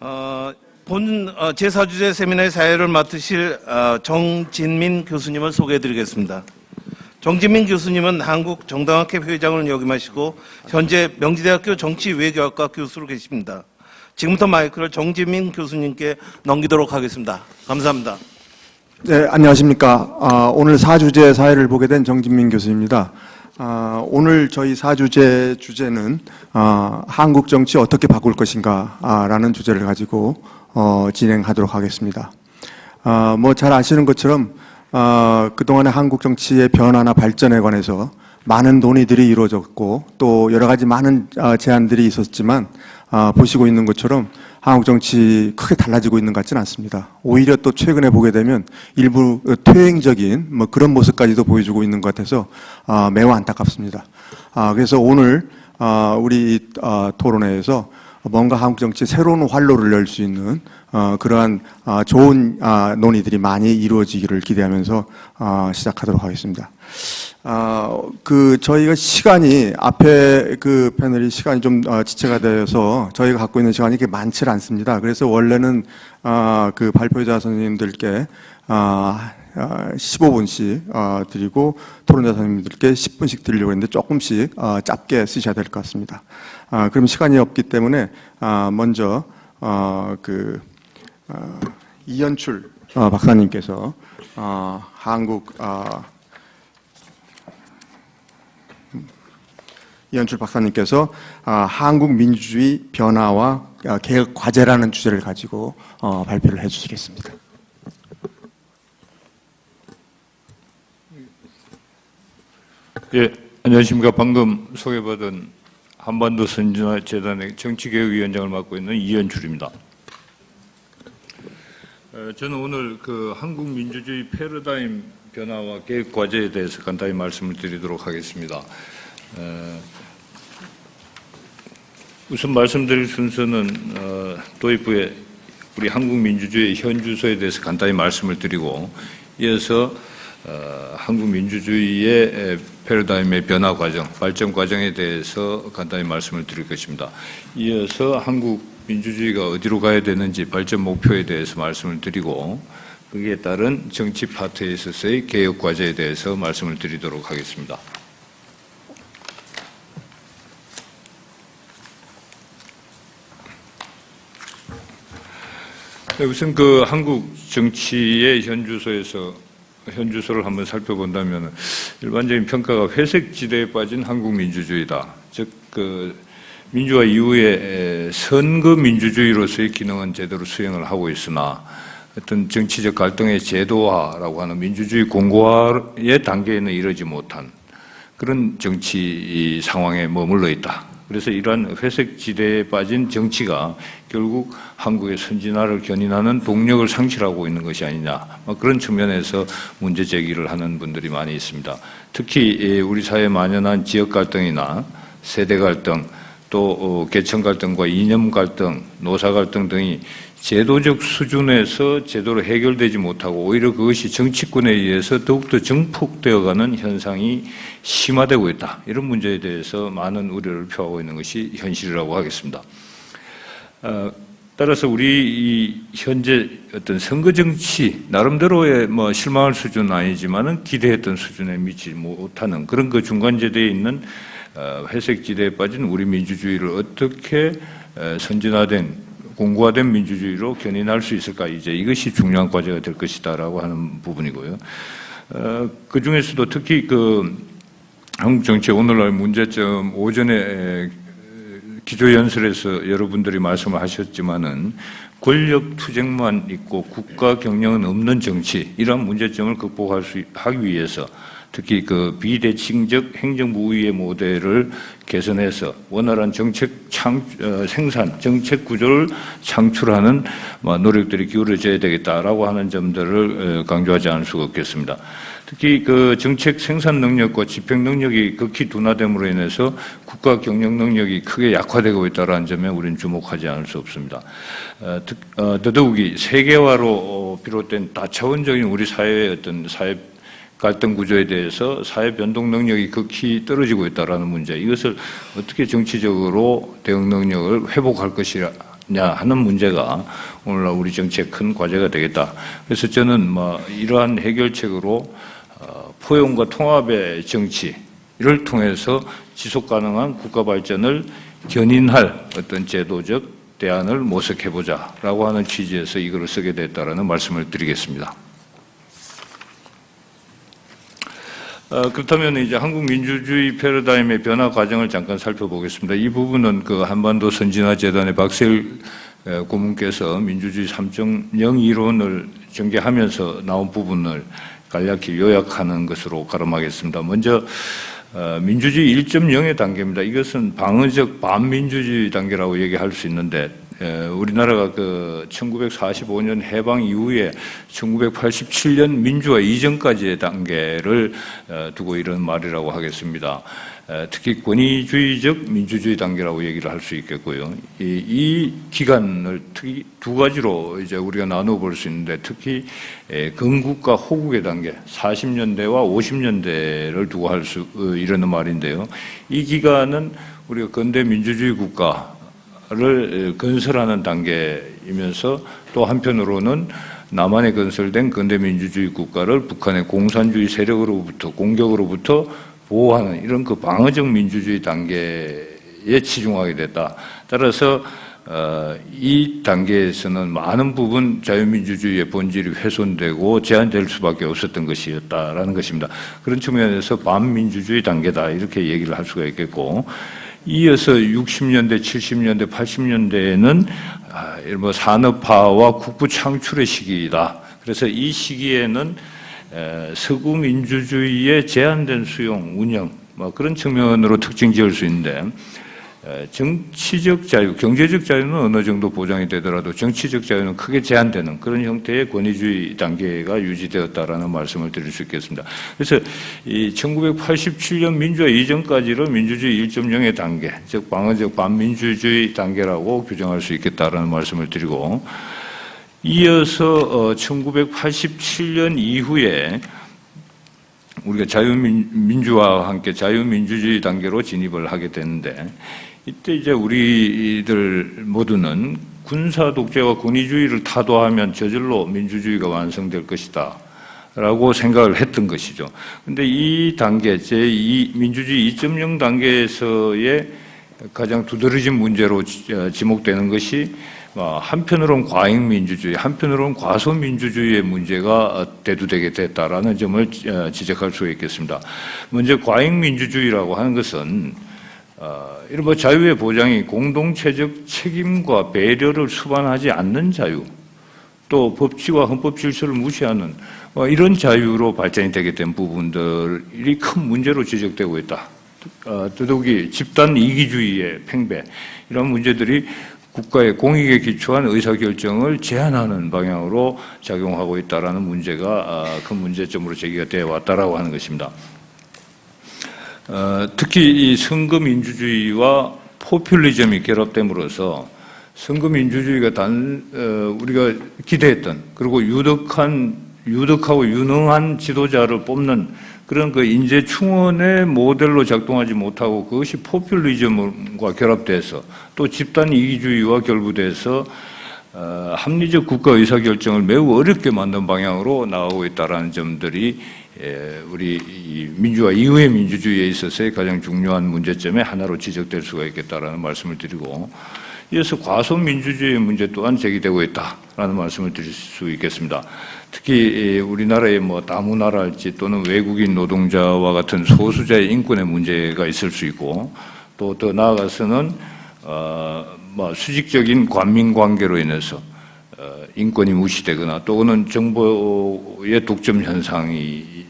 제4주제 세미나의 사회를 맡으실 정진민 교수님을 소개해드리겠습니다. 정진민 교수님은 한국 정당학회 회장을 역임하시고 현재 명지대학교 정치외교학과 교수로 계십니다. 지금부터 마이크를 정진민 교수님께 넘기도록 하겠습니다. 감사합니다. 네, 안녕하십니까. 오늘 4주제 사회를 보게 된 정진민 교수입니다. 오늘 저희 4주제 주제는 한국 정치 어떻게 바꿀 것인가 라는 주제를 가지고 진행하도록 하겠습니다. 뭐 잘 아시는 것처럼 그동안의 한국 정치의 변화나 발전에 관해서 많은 논의들이 이루어졌고 또 여러 가지 많은 제안들이 있었지만 보시고 있는 것처럼 한국 정치 크게 달라지고 있는 것 같지는 않습니다. 오히려 또 최근에 보게 되면 일부 퇴행적인 뭐 그런 모습까지도 보여주고 있는 것 같아서 매우 안타깝습니다. 그래서 오늘 우리 토론회에서 뭔가 한국 정치 새로운 활로를 열 수 있는 그러한 좋은 논의들이 많이 이루어지기를 기대하면서 시작하도록 하겠습니다. 저희가 시간이 앞에 그 패널이 시간이 좀 지체가 되어서 저희가 갖고 있는 시간이 그렇게 많지 않습니다. 그래서 원래는 그 발표자 선생님들께 15분씩 드리고 토론자 선생님들께 10분씩 드리려고 했는데 조금씩 짧게 쓰셔야 될 것 같습니다. 그럼 시간이 없기 때문에 먼저 이현출 박사님께서 이현출 박사님께서 한국 민주주의 변화와 개혁 과제라는 주제를 가지고 발표를 해주시겠습니다. 예, 안녕하십니까. 방금 소개받은 한반도 선진화 재단의 정치개혁위원장을 맡고 있는 이현출입니다. 저는 오늘 그 한국 민주주의 패러다임 변화와 개혁 과제에 대해서 간단히 말씀을 드리도록 하겠습니다. 우선 말씀드릴 순서는 도입부에 우리 한국 민주주의 현 주소에 대해서 간단히 말씀을 드리고 이어서 한국 민주주의의 패러다임의 변화 과정, 발전 과정에 대해서 간단히 말씀을 드릴 것입니다. 이어서 한국 민주주의가 어디로 가야 되는지 발전 목표에 대해서 말씀을 드리고 거기에 따른 정치 파트에 있어서의 개혁 과제에 대해서 말씀을 드리도록 하겠습니다. 우선 그 한국 정치의 현 주소를 한번 살펴본다면 일반적인 평가가 회색 지대에 빠진 한국 민주주의다. 즉 그 민주화 이후에 선거 민주주의로서의 기능은 제대로 수행을 하고 있으나 어떤 정치적 갈등의 제도화라고 하는 민주주의 공고화의 단계에는 이르지 못한 그런 정치 상황에 머물러 있다. 그래서 이러한 회색 지대에 빠진 정치가 결국 한국의 선진화를 견인하는 동력을 상실하고 있는 것이 아니냐, 그런 측면에서 문제 제기를 하는 분들이 많이 있습니다. 특히 우리 사회에 만연한 지역 갈등이나 세대 갈등, 또 계층 갈등과 이념 갈등, 노사 갈등 등이 제도적 수준에서 제대로 해결되지 못하고 오히려 그것이 정치권에 의해서 더욱더 증폭되어가는 현상이 심화되고 있다. 이런 문제에 대해서 많은 우려를 표하고 있는 것이 현실이라고 하겠습니다. 따라서 우리 현재 어떤 선거 정치 나름대로의 뭐 실망할 수준은 아니지만은 기대했던 수준에 미치지 못하는 그런 그 중간지대에 있는 회색 지대에 빠진 우리 민주주의를 어떻게 선진화된 공고화된 민주주의로 견인할 수 있을까? 이제 이것이 중요한 과제가 될 것이다라고 하는 부분이고요. 그 중에서도 특히 그 한국 정치의 오늘날 문제점 오전에 기조연설에서 여러분들이 말씀을 하셨지만은 권력 투쟁만 있고 국가 경영은 없는 정치 이러한 문제점을 극복하기 위해서 특히 그 비대칭적 행정부 우위의 모델을 개선해서 원활한 정책 생산, 정책 구조를 창출하는 노력들이 기울어져야 되겠다라고 하는 점들을 강조하지 않을 수가 없겠습니다. 특히 그 정책 생산 능력과 집행 능력이 극히 둔화됨으로 인해서 국가 경영 능력이 크게 약화되고 있다는 점에 우리는 주목하지 않을 수 없습니다. 더더욱이 세계화로 비롯된 다차원적인 우리 사회의 어떤 사회 갈등 구조에 대해서 사회 변동 능력이 극히 떨어지고 있다는 문제, 이것을 어떻게 정치적으로 대응 능력을 회복할 것이냐 하는 문제가 오늘날 우리 정치의 큰 과제가 되겠다. 그래서 저는 이러한 해결책으로 포용과 통합의 정치를 통해서 지속 가능한 국가 발전을 견인할 어떤 제도적 대안을 모색해보자라고 하는 취지에서 이거를 쓰게 됐다라는 말씀을 드리겠습니다. 그렇다면 이제 한국 민주주의 패러다임의 변화 과정을 잠깐 살펴보겠습니다. 이 부분은 그 한반도 선진화재단의 박세일 고문께서 민주주의 3.0 이론을 전개하면서 나온 부분을 간략히 요약하는 것으로 가름하겠습니다. 먼저 민주주의 1.0의 단계입니다. 이것은 방어적 반민주주의 단계라고 얘기할 수 있는데 우리나라가 그 1945년 해방 이후에 1987년 민주화 이전까지의 단계를 두고 이런 말이라고 하겠습니다. 특히 권위주의적 민주주의 단계라고 얘기를 할 수 있겠고요. 이 기간을 특히 두 가지로 이제 우리가 나누어 볼 수 있는데 특히 건국과 호국의 단계 40년대와 50년대를 두고 이러는 말인데요. 이 기간은 우리가 근대 민주주의 국가를 건설하는 단계이면서 또 한편으로는 남한에 건설된 근대 민주주의 국가를 북한의 공산주의 세력으로부터 공격으로부터 보호하는 이런 그 방어적 민주주의 단계에 치중하게 됐다. 따라서 이 단계에서는 많은 부분 자유민주주의의 본질이 훼손되고 제한될 수밖에 없었던 것이었다라는 것입니다. 그런 측면에서 반민주주의 단계다 이렇게 얘기를 할 수가 있겠고, 이어서 60년대, 70년대, 80년대에는 산업화와 국부 창출의 시기이다. 그래서 이 시기에는 서구 민주주의의 제한된 수용, 운영 그런 측면으로 특징 지을 수 있는데 정치적 자유, 경제적 자유는 어느 정도 보장이 되더라도 정치적 자유는 크게 제한되는 그런 형태의 권위주의 단계가 유지되었다라는 말씀을 드릴 수 있겠습니다. 그래서 이 1987년 민주화 이전까지를 민주주의 1.0의 단계, 즉 방어적 반민주주의 단계라고 규정할 수 있겠다라는 말씀을 드리고, 이어서 1987년 이후에 우리가 자유민주화와 함께 자유민주주의 단계로 진입을 하게 되는데, 이때 이제 우리들 모두는 군사 독재와 권위주의를 타도하면 저절로 민주주의가 완성될 것이다 라고 생각을 했던 것이죠. 근데 이 단계, 민주주의 2.0 단계에서의 가장 두드러진 문제로 지목되는 것이 한편으로는 과잉민주주의, 한편으로는 과소민주주의의 문제가 대두되게 됐다라는 점을 지적할 수 있겠습니다. 먼저 과잉민주주의라고 하는 것은 이른바 자유의 보장이 공동체적 책임과 배려를 수반하지 않는 자유, 또 법치와 헌법 질서를 무시하는 이런 자유로 발전이 되게 된 부분들이 큰 문제로 지적되고 있다. 더더욱이 집단 이기주의의 팽배, 이런 문제들이 국가의 공익에 기초한 의사결정을 제한하는 방향으로 작용하고 있다는 문제가 큰 문제점으로 제기가 되어 왔다라고 하는 것입니다. 특히 이 선거민주주의와 포퓰리즘이 결합됨으로써 선거민주주의가 우리가 기대했던, 그리고 유덕하고 유능한 지도자를 뽑는 그런 그 인재 충원의 모델로 작동하지 못하고 그것이 포퓰리즘과 결합돼서 또 집단 이기주의와 결부돼서 합리적 국가 의사결정을 매우 어렵게 만든 방향으로 나가고 있다는 점들이 우리 민주화 이후의 민주주의에 있어서의 가장 중요한 문제점의 하나로 지적될 수가 있겠다라는 말씀을 드리고, 이어서 과소민주주의의 문제 또한 제기되고 있다라는 말씀을 드릴 수 있겠습니다. 특히 우리나라의 다문화랄지 또는 외국인 노동자와 같은 소수자의 인권의 문제가 있을 수 있고, 또 더 나아가서는 수직적인 관민관계로 인해서 인권이 무시되거나 또는 정보의 독점 현상이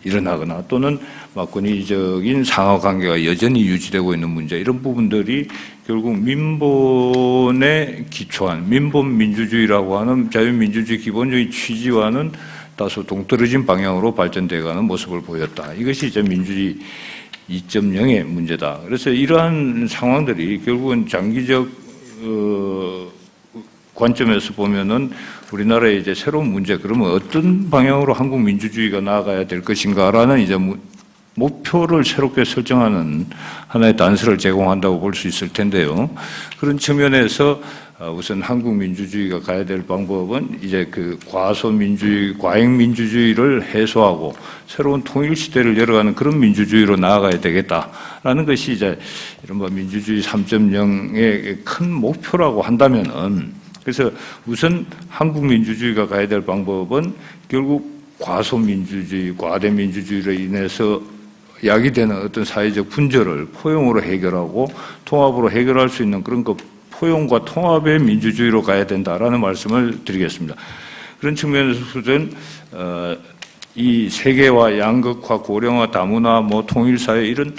일어나거나 또는 권위적인 상하관계가 여전히 유지되고 있는 문제, 이런 부분들이 결국 민본에 기초한 민본 민주주의라고 하는 자유민주주의 기본적인 취지와는 다소 동떨어진 방향으로 발전되어가는 모습을 보였다. 이것이 이제 민주주의 2.0의 문제다. 그래서 이러한 상황들이 결국은 장기적 관점에서 보면은 우리나라의 이제 새로운 문제, 그러면 어떤 방향으로 한국 민주주의가 나아가야 될 것인가라는 이제 목표를 새롭게 설정하는 하나의 단서를 제공한다고 볼 수 있을 텐데요. 그런 측면에서 우선 한국 민주주의가 가야 될 방법은 이제 그 과소민주주의, 과잉민주주의를 해소하고 새로운 통일 시대를 열어가는 그런 민주주의로 나아가야 되겠다라는 것이 이제 이른바 민주주의 3.0의 큰 목표라고 한다면은, 그래서 우선 한국 민주주의가 가야 될 방법은 결국 과소민주주의, 과대민주주의로 인해서 야기되는 어떤 사회적 분절을 포용으로 해결하고 통합으로 해결할 수 있는 그런 포용과 통합의 민주주의로 가야 된다라는 말씀을 드리겠습니다. 그런 측면에서는 이 세계화, 양극화, 고령화, 다문화, 통일사회 이런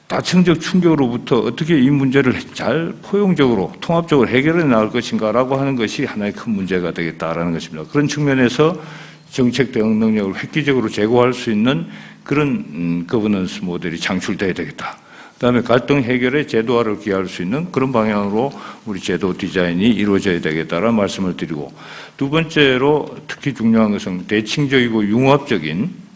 다층적 충격으로부터 어떻게 이 문제를 잘 포용적으로 통합적으로 해결해 나갈 것인가라고 하는 것이 하나의 큰 문제가 되겠다라는 것입니다. 그런 측면에서 정책 대응 능력을 획기적으로 제고할 수 있는 그런 거버넌스 모델이 창출돼야 되겠다. 그다음에 갈등 해결에 제도화를 기할 수 있는 그런 방향으로 우리 제도 디자인이 이루어져야 되겠다라는 말씀을 드리고, 두 번째로 특히 중요한 것은 대칭적이고 융합적인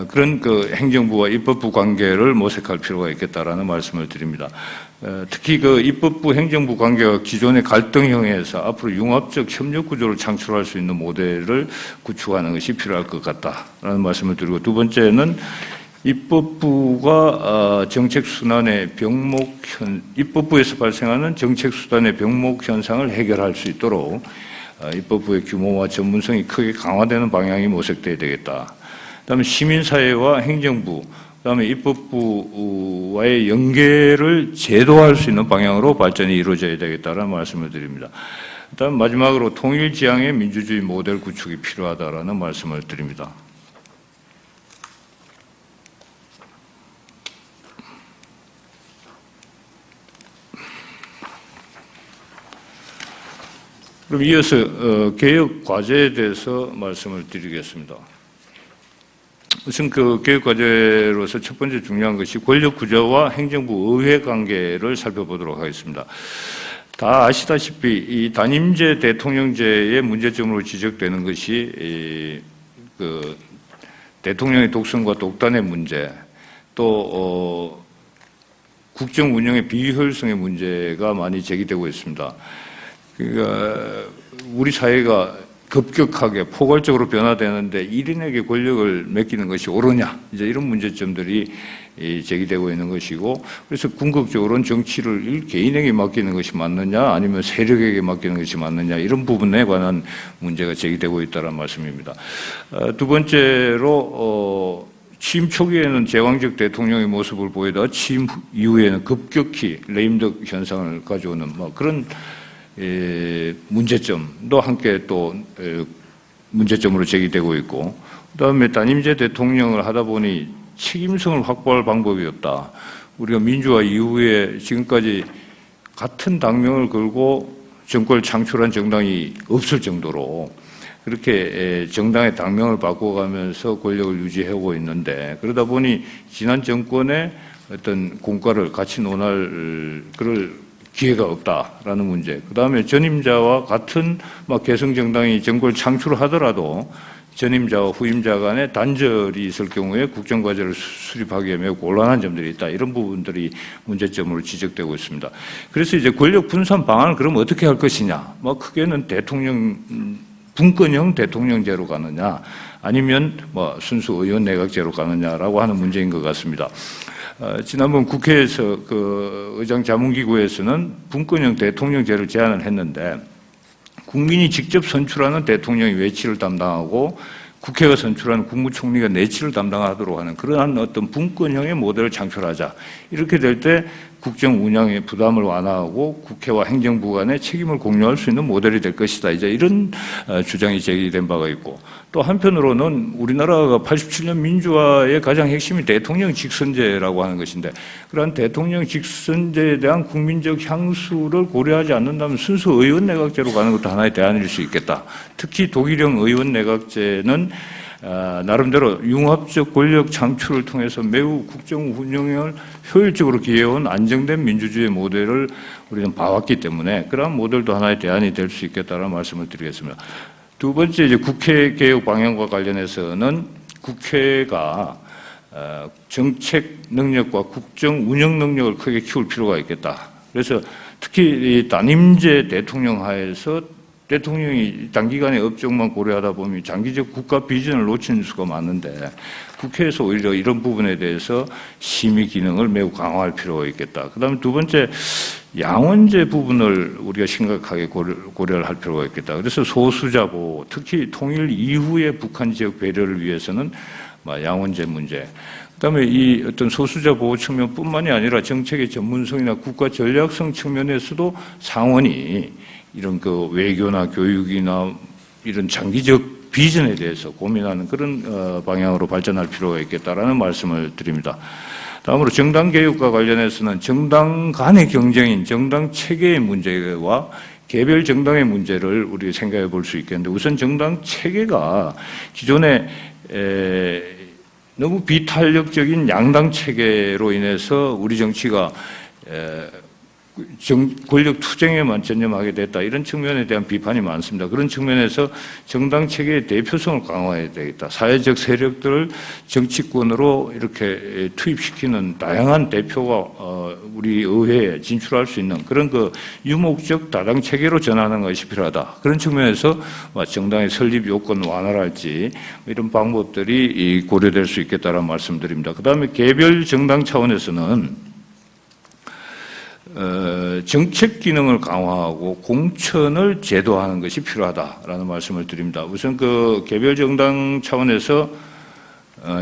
그런 그 행정부와 입법부 관계를 모색할 필요가 있겠다라는 말씀을 드립니다. 특히 그 입법부 행정부 관계가 기존의 갈등형에서 앞으로 융합적 협력 구조를 창출할 수 있는 모델을 구축하는 것이 필요할 것 같다라는 말씀을 드리고, 두 번째는 입법부가 정책 순환의 입법부에서 발생하는 정책 수단의 병목 현상을 해결할 수 있도록 입법부의 규모와 전문성이 크게 강화되는 방향이 모색돼야 되겠다. 그다음에 시민사회와 행정부, 그다음에 입법부와의 연계를 제도화할 수 있는 방향으로 발전이 이루어져야 되겠다는 말씀을 드립니다. 그다음 마지막으로 통일지향의 민주주의 모델 구축이 필요하다라는 말씀을 드립니다. 그럼 이어서 개혁 과제에 대해서 말씀을 드리겠습니다. 우선 그 개혁 과제로서 첫 번째 중요한 것이 권력 구조와 행정부 의회 관계를 살펴보도록 하겠습니다. 다 아시다시피 이 단임제 대통령제의 문제점으로 지적되는 것이 그 대통령의 독선과 독단의 문제, 또 국정 운영의 비효율성의 문제가 많이 제기되고 있습니다. 그러니까 우리 사회가 급격하게 포괄적으로 변화되는데 1인에게 권력을 맡기는 것이 옳으냐, 이제 이런 문제점들이 제기되고 있는 것이고, 그래서 궁극적으로는 정치를 개인에게 맡기는 것이 맞느냐, 아니면 세력에게 맡기는 것이 맞느냐, 이런 부분에 관한 문제가 제기되고 있다는 말씀입니다. 두 번째로 취임 초기에는 제왕적 대통령의 모습을 보이다가 취임 이후에는 급격히 레임덕 현상을 가져오는 그런 문제점도 함께 또 문제점으로 제기되고 있고, 그다음에 단임제 대통령을 하다 보니 책임성을 확보할 방법이 없다. 우리가 민주화 이후에 지금까지 같은 당명을 걸고 정권을 창출한 정당이 없을 정도로 그렇게 정당의 당명을 바꿔가면서 권력을 유지하고 있는데, 그러다 보니 지난 정권의 어떤 공과를 같이 논할 그럴 기회가 없다라는 문제. 그 다음에 전임자와 같은 개성정당이 정권을 창출하더라도 전임자와 후임자 간에 단절이 있을 경우에 국정과제를 수립하기에 매우 곤란한 점들이 있다. 이런 부분들이 문제점으로 지적되고 있습니다. 그래서 이제 권력 분산 방안을 그럼 어떻게 할 것이냐. 크게는 분권형 대통령제로 가느냐, 아니면 순수 의원 내각제로 가느냐라고 하는 문제인 것 같습니다. 지난번 국회에서 그 의장 자문기구에서는 분권형 대통령제를 제안을 했는데, 국민이 직접 선출하는 대통령이 외치를 담당하고 국회가 선출하는 국무총리가 내치를 담당하도록 하는 그러한 어떤 분권형의 모델을 창출하자. 이렇게 될 때 국정 운영의 부담을 완화하고 국회와 행정부 간의 책임을 공유할 수 있는 모델이 될 것이다. 이제 이런 주장이 제기된 바가 있고, 또 한편으로는 우리나라가 87년 민주화의 가장 핵심이 대통령 직선제라고 하는 것인데, 그러한 대통령 직선제에 대한 국민적 향수를 고려하지 않는다면 순수 의원 내각제로 가는 것도 하나의 대안일 수 있겠다. 특히 독일형 의원 내각제는 나름대로 융합적 권력 창출을 통해서 매우 국정 운영을 효율적으로 기해온 안정된 민주주의 모델을 우리는 봐왔기 때문에 그러한 모델도 하나의 대안이 될 수 있겠다는 말씀을 드리겠습니다. 두 번째, 이제 국회 개혁 방향과 관련해서는 국회가 정책 능력과 국정 운영 능력을 크게 키울 필요가 있겠다. 그래서 특히 이 단임제 대통령 하에서 대통령이 단기간에 업적만 고려하다 보면 장기적 국가 비전을 놓치는 수가 많은데 국회에서 오히려 이런 부분에 대해서 심의 기능을 매우 강화할 필요가 있겠다. 그다음에 두 번째, 양원제 부분을 우리가 심각하게 고려를 할 필요가 있겠다. 그래서 소수자 보호, 특히 통일 이후의 북한 지역 배려를 위해서는 양원제 문제, 그다음에 이 어떤 소수자 보호 측면뿐만이 아니라 정책의 전문성이나 국가 전략성 측면에서도 상원이 이런 그 외교나 교육이나 이런 장기적 비전에 대해서 고민하는 그런 방향으로 발전할 필요가 있겠다라는 말씀을 드립니다. 다음으로 정당 개혁과 관련해서는 정당 간의 경쟁인 정당 체계의 문제와 개별 정당의 문제를 우리가 생각해 볼 수 있겠는데, 우선 정당 체계가 기존에 너무 비탄력적인 양당 체계로 인해서 우리 정치가 권력 투쟁에만 전념하게 됐다, 이런 측면에 대한 비판이 많습니다. 그런 측면에서 정당 체계의 대표성을 강화해야 되겠다. 사회적 세력들을 정치권으로 이렇게 투입시키는 다양한 대표가 우리 의회에 진출할 수 있는 그런 그 유목적 다당 체계로 전하는 것이 필요하다. 그런 측면에서 정당의 설립 요건 완화랄지 이런 방법들이 고려될 수 있겠다라는 말씀드립니다. 그다음에 개별 정당 차원에서는 정책 기능을 강화하고 공천을 제도화하는 것이 필요하다라는 말씀을 드립니다. 우선 그 개별 정당 차원에서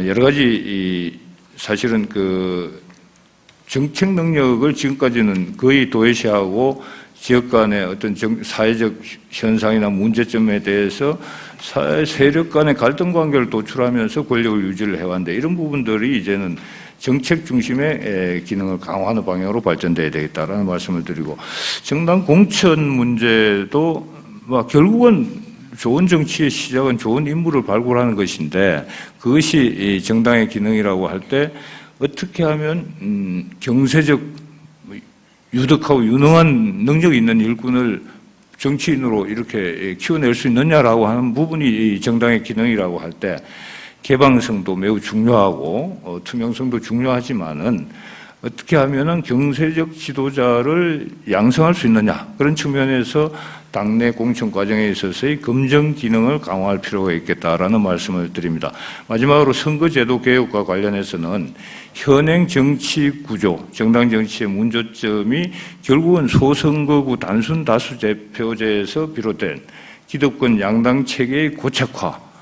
여러 가지 사실은 그 정책 능력을 지금까지는 거의 도외시하고 지역 간의 어떤 사회적 현상이나 문제점에 대해서 사회 세력 간의 갈등 관계를 도출하면서 권력을 유지를 해왔는데, 이런 부분들이 이제는 정책 중심의 기능을 강화하는 방향으로 발전돼야 되겠다라는 말씀을 드리고, 정당 공천 문제도 결국은 좋은 정치의 시작은 좋은 인물을 발굴하는 것인데, 그것이 정당의 기능이라고 할 때 어떻게 하면 경제적 유덕하고 유능한 능력 있는 일꾼을 정치인으로 이렇게 키워낼 수 있느냐라고 하는 부분이 정당의 기능이라고 할 때, 개방성도 매우 중요하고 투명성도 중요하지만은 어떻게 하면은 경제적 지도자를 양성할 수 있느냐, 그런 측면에서 당내 공천 과정에 있어서의 검증 기능을 강화할 필요가 있겠다라는 말씀을 드립니다. 마지막으로 선거제도 개혁과 관련해서는 현행 정치 구조, 정당 정치의 문제점이 결국은 소선거구 단순 다수 대표제에서 비롯된 기득권 양당 체계의 고착화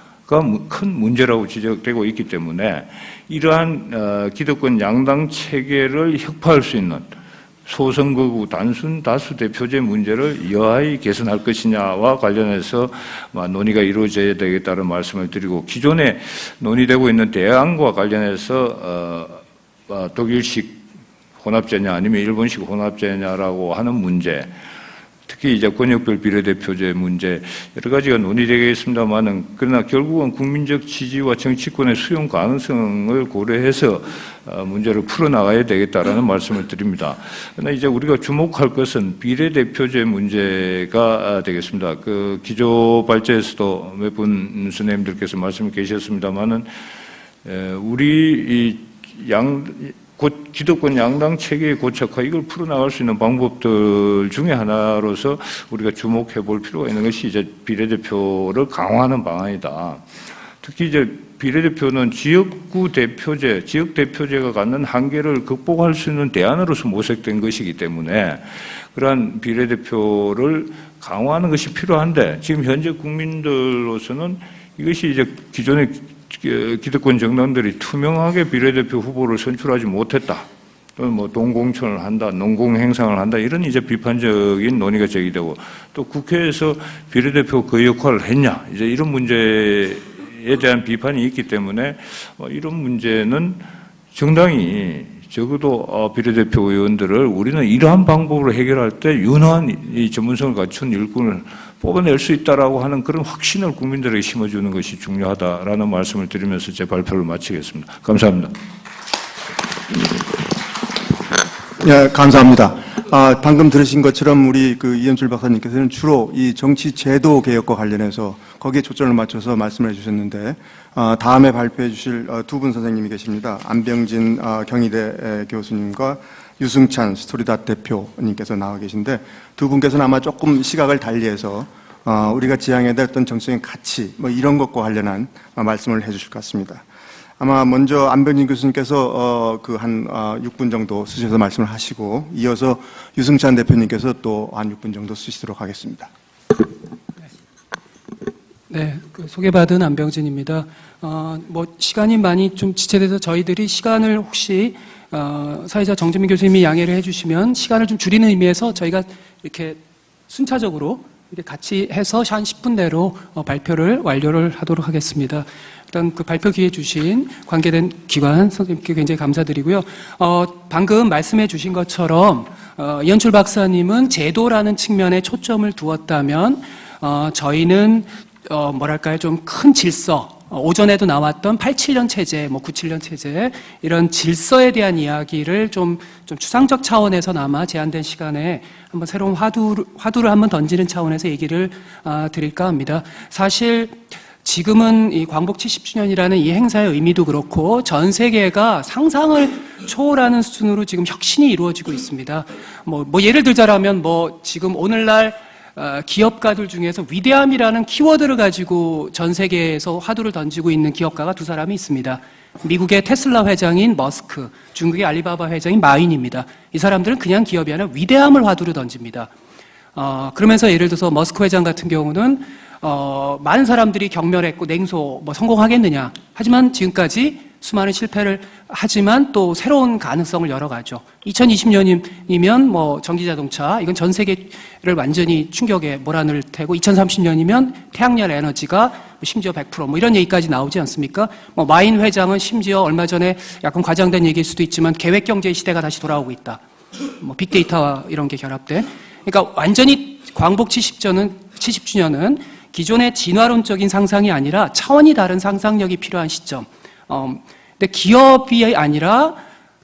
큰 문제라고 지적되고 있기 때문에, 이러한 기득권 양당 체계를 혁파할 수 있는 소선거구 단순 다수 대표제 문제를 여하히 개선할 것이냐와 관련해서 논의가 이루어져야 되겠다는 말씀을 드리고, 기존에 논의되고 있는 대안과 관련해서 독일식 혼합제냐 아니면 일본식 혼합제냐라고 하는 문제, 특히 이제 권역별 비례대표제 문제, 여러 가지가 논의되겠습니다만은, 그러나 결국은 국민적 지지와 정치권의 수용 가능성을 고려해서 문제를 풀어나가야 되겠다라는 말씀을 드립니다. 그러나 이제 우리가 주목할 것은 비례대표제 문제가 되겠습니다. 그 기조 발제에서도 몇 분 선생님들께서 말씀이 계셨습니다만은, 우리 기득권 양당 체계의 고착화, 이걸 풀어나갈 수 있는 방법들 중에 하나로서 우리가 주목해 볼 필요가 있는 것이 이제 비례대표를 강화하는 방안이다. 특히 이제 비례대표는 지역구 대표제, 지역 대표제가 갖는 한계를 극복할 수 있는 대안으로서 모색된 것이기 때문에 그러한 비례대표를 강화하는 것이 필요한데, 지금 현재 국민들로서는 이것이 이제 기존의 기득권 정당들이 투명하게 비례대표 후보를 선출하지 못했다, 또는 뭐 동공천을 한다, 농공행상을 한다, 이런 이제 비판적인 논의가 제기되고, 또 국회에서 비례대표 그 역할을 했냐, 이제 이런 문제에 대한 비판이 있기 때문에 이런 문제는 정당이 적어도 비례대표 의원들을 우리는 이러한 방법으로 해결할 때 유능한 이 전문성을 갖춘 일꾼을 뽑아낼 수 있다라고 하는 그런 확신을 국민들에게 심어주는 것이 중요하다라는 말씀을 드리면서 제 발표를 마치겠습니다. 감사합니다. 예, 감사합니다. 방금 들으신 것처럼 우리 그 이현출 박사님께서는 주로 이 정치 제도 개혁과 관련해서 거기에 초점을 맞춰서 말씀을 해주셨는데, 다음에 발표해 주실 두 분 선생님이 계십니다. 안병진 경희대 교수님과 유승찬 스토리닷 대표님께서 나와 계신데, 두 분께서는 아마 조금 시각을 달리해서 우리가 지향해야 될 어떤 정치적인 가치 뭐 이런 것과 관련한 말씀을 해주실 것 같습니다. 아마 먼저 안병진 교수님께서 그 한 6분 정도 쓰셔서 말씀을 하시고, 이어서 유승찬 대표님께서 또 한 6분 정도 쓰시도록 하겠습니다. 네, 소개받은 안병진입니다. 뭐 시간이 많이 좀 지체돼서 저희들이 시간을 혹시 사회자 정진민 교수님이 양해를 해주시면 시간을 좀 줄이는 의미에서 저희가 이렇게 순차적으로 이렇게 같이 해서 한 10분 내로 발표를 완료를 하도록 하겠습니다. 일단 그 발표 기회 주신 관계된 기관 선생님께 굉장히 감사드리고요. 방금 말씀해 주신 것처럼 이현출 박사님은 제도라는 측면에 초점을 두었다면 저희는 뭐랄까요, 좀 큰 질서, 오전에도 나왔던 87년 체제, 97년 체제, 이런 질서에 대한 이야기를 좀 추상적 차원에서나마 제한된 시간에 한번 새로운 화두를 한번 던지는 차원에서 얘기를 드릴까 합니다. 사실 지금은 이 광복 70주년이라는 이 행사의 의미도 그렇고 전 세계가 상상을 초월하는 수준으로 지금 혁신이 이루어지고 있습니다. 뭐 예를 들자라면 지금 오늘날 기업가들 중에서 위대함이라는 키워드를 가지고 전 세계에서 화두를 던지고 있는 기업가가 두 사람이 있습니다. 미국의 테슬라 회장인 머스크, 중국의 알리바바 회장인 마윈입니다. 이 사람들은 그냥 기업이 아니라 위대함을 화두로 던집니다. 그러면서 예를 들어서 머스크 회장 같은 경우는 많은 사람들이 경멸했고 냉소 성공하겠느냐. 하지만 지금까지 수많은 실패를 하지만 또 새로운 가능성을 열어가죠. 2020년이면 전기자동차, 이건 전 세계를 완전히 충격에 몰아넣을 테고, 2030년이면 태양열 에너지가 심지어 100% 이런 얘기까지 나오지 않습니까? 마인 회장은 심지어 얼마 전에 약간 과장된 얘기일 수도 있지만 계획경제 시대가 다시 돌아오고 있다. 빅데이터와 이런 게 결합돼. 그러니까 완전히 광복 70주년은 기존의 진화론적인 상상이 아니라 차원이 다른 상상력이 필요한 시점. 근데 기업이 아니라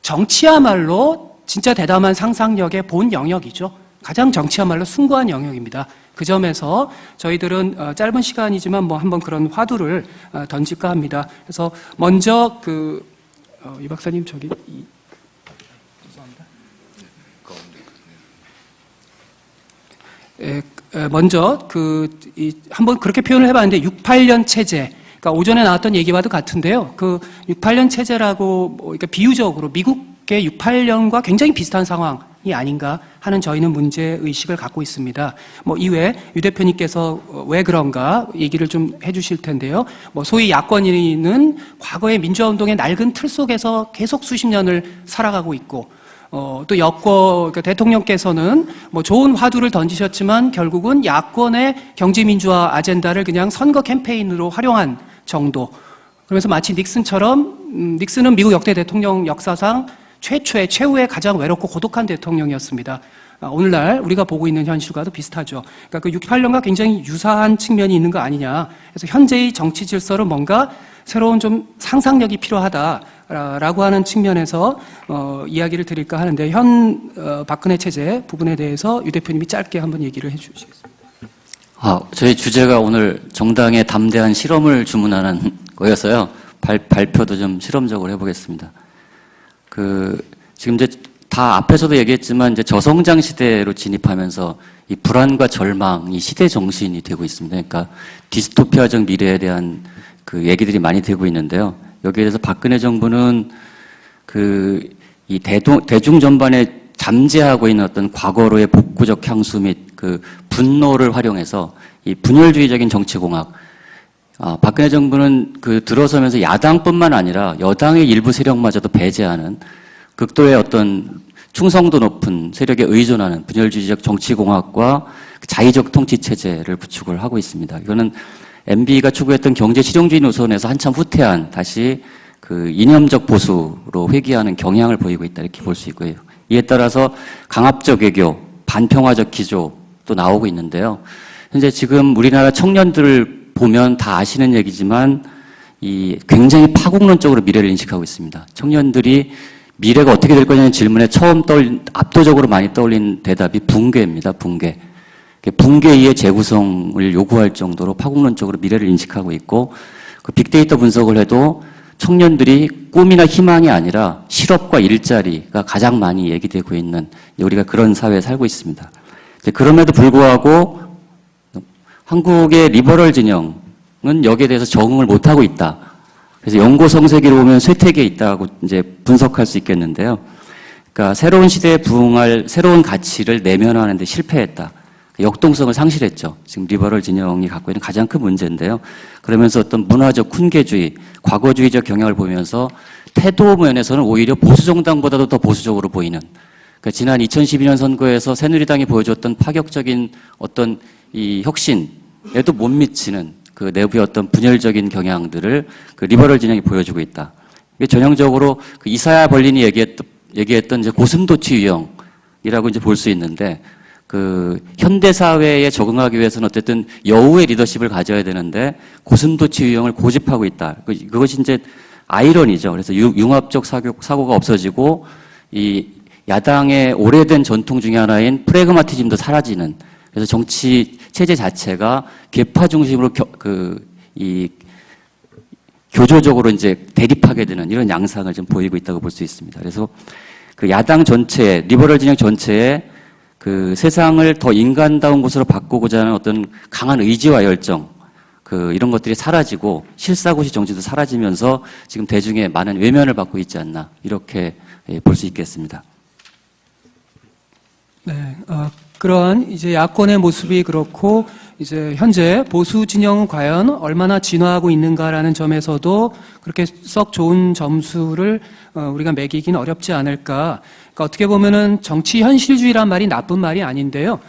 정치야말로 진짜 대담한 상상력의 본 영역이죠. 가장 정치야말로 숭고한 영역입니다. 그 점에서 저희들은 짧은 시간이지만 한번 그런 화두를 던질까 합니다. 그래서 먼저 이 박사님 먼저 한번 그렇게 표현을 해봤는데 68년 체제. 그러니까 오전에 나왔던 얘기와도 같은데요. 68년 체제라고 그러니까 비유적으로 미국의 68년과 굉장히 비슷한 상황이 아닌가 하는 저희는 문제 의식을 갖고 있습니다. 이외에 유 대표님께서 왜 그런가 얘기를 좀 해주실 텐데요. 소위 야권인은 과거의 민주화 운동의 낡은 틀 속에서 계속 수십 년을 살아가고 있고, 또 그러니까 대통령께서는 좋은 화두를 던지셨지만 결국은 야권의 경제민주화 아젠다를 그냥 선거 캠페인으로 활용한 정도. 그러면서 마치 닉슨은 미국 역대 대통령 역사상 최후의 가장 외롭고 고독한 대통령이었습니다. 오늘날 우리가 보고 있는 현실과도 비슷하죠. 그러니까 68년과 굉장히 유사한 측면이 있는 거 아니냐. 그래서 현재의 정치 질서로 뭔가 새로운 좀 상상력이 필요하다라고 하는 측면에서 이야기를 드릴까 하는데, 박근혜 체제 부분에 대해서 유 대표님이 짧게 한번 얘기를 해주시겠습니다. 저희 주제가 오늘 정당의 담대한 실험을 주문하는 거여서요. 발표도 좀 실험적으로 해보겠습니다. 지금 이제 다 앞에서도 얘기했지만 이제 저성장 시대로 진입하면서 이 불안과 절망이 시대 정신이 되고 있습니다. 그러니까 디스토피아적 미래에 대한 얘기들이 많이 되고 있는데요. 여기에 대해서 박근혜 정부는 이 대중 전반에 잠재하고 있는 어떤 과거로의 복구적 향수 및 분노를 활용해서 이 분열주의적인 정치공학, 박근혜 정부는 들어서면서 야당뿐만 아니라 여당의 일부 세력마저도 배제하는 극도의 어떤 충성도 높은 세력에 의존하는 분열주의적 정치공학과 자의적 통치체제를 구축을 하고 있습니다. 이거는 MB가 추구했던 경제 실용주의 노선에서 한참 후퇴한 다시 이념적 보수로 회귀하는 경향을 보이고 있다, 이렇게 볼 수 있고요. 이에 따라서 강압적 외교, 반평화적 기조도 나오고 있는데요. 현재 지금 우리나라 청년들을 보면 다 아시는 얘기지만 굉장히 파국론적으로 미래를 인식하고 있습니다. 청년들이 미래가 어떻게 될 거냐는 질문에 압도적으로 많이 떠올린 대답이 붕괴입니다. 붕괴. 붕괴 이의 재구성을 요구할 정도로 파국론적으로 미래를 인식하고 있고, 그 빅데이터 분석을 해도 청년들이 꿈이나 희망이 아니라 실업과 일자리가 가장 많이 얘기되고 있는, 우리가 그런 사회에 살고 있습니다. 그럼에도 불구하고 한국의 리버럴 진영은 여기에 대해서 적응을 못하고 있다. 그래서 연고성세기로 보면 쇠퇴기에 있다고 이제 분석할 수 있겠는데요. 그러니까 새로운 시대에 부응할 새로운 가치를 내면화하는 데 실패했다. 역동성을 상실했죠. 지금 리버럴 진영이 갖고 있는 가장 큰 문제인데요. 그러면서 어떤 문화적 훈계주의, 과거주의적 경향을 보면서 태도 면에서는 오히려 보수정당보다도 더 보수적으로 보이는, 그러니까 지난 2012년 선거에서 새누리당이 보여줬던 파격적인 어떤 이 혁신에도 못 미치는 그 내부의 어떤 분열적인 경향들을 그 리버럴 진영이 보여주고 있다. 이게 전형적으로 그 이사야 벌린이 얘기했던 이제 고슴도치 유형이라고 이제 볼 수 있는데, 그 현대 사회에 적응하기 위해서는 어쨌든 여우의 리더십을 가져야 되는데 고슴도치 유형을 고집하고 있다. 그것이 이제 아이러니죠. 그래서 융합적 사고가 없어지고 이 야당의 오래된 전통 중에 하나인 프래그마티즘도 사라지는, 그래서 정치 체제 자체가 계파 중심으로 교조적으로 이제 대립하게 되는 이런 양상을 좀 보이고 있다고 볼 수 있습니다. 그래서 그 야당 전체에, 리버럴 진영 전체에 그 세상을 더 인간다운 곳으로 바꾸고자 하는 어떤 강한 의지와 열정, 이런 것들이 사라지고 실사고시 정치도 사라지면서 지금 대중의 많은 외면을 받고 있지 않나, 이렇게 볼 수 있겠습니다. 네, 그러한 이제 야권의 모습이 그렇고, 이제 현재 보수 진영은 과연 얼마나 진화하고 있는가라는 점에서도 그렇게 썩 좋은 점수를 우리가 매기긴 어렵지 않을까. 그러니까 어떻게 보면은 정치 현실주의란 말이 나쁜 말이 아닌데요.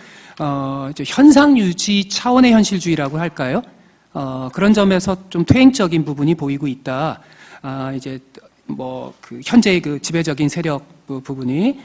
이제 현상 유지 차원의 현실주의라고 할까요? 그런 점에서 좀 퇴행적인 부분이 보이고 있다. 이제 그 현재의 그 지배적인 세력 부분이,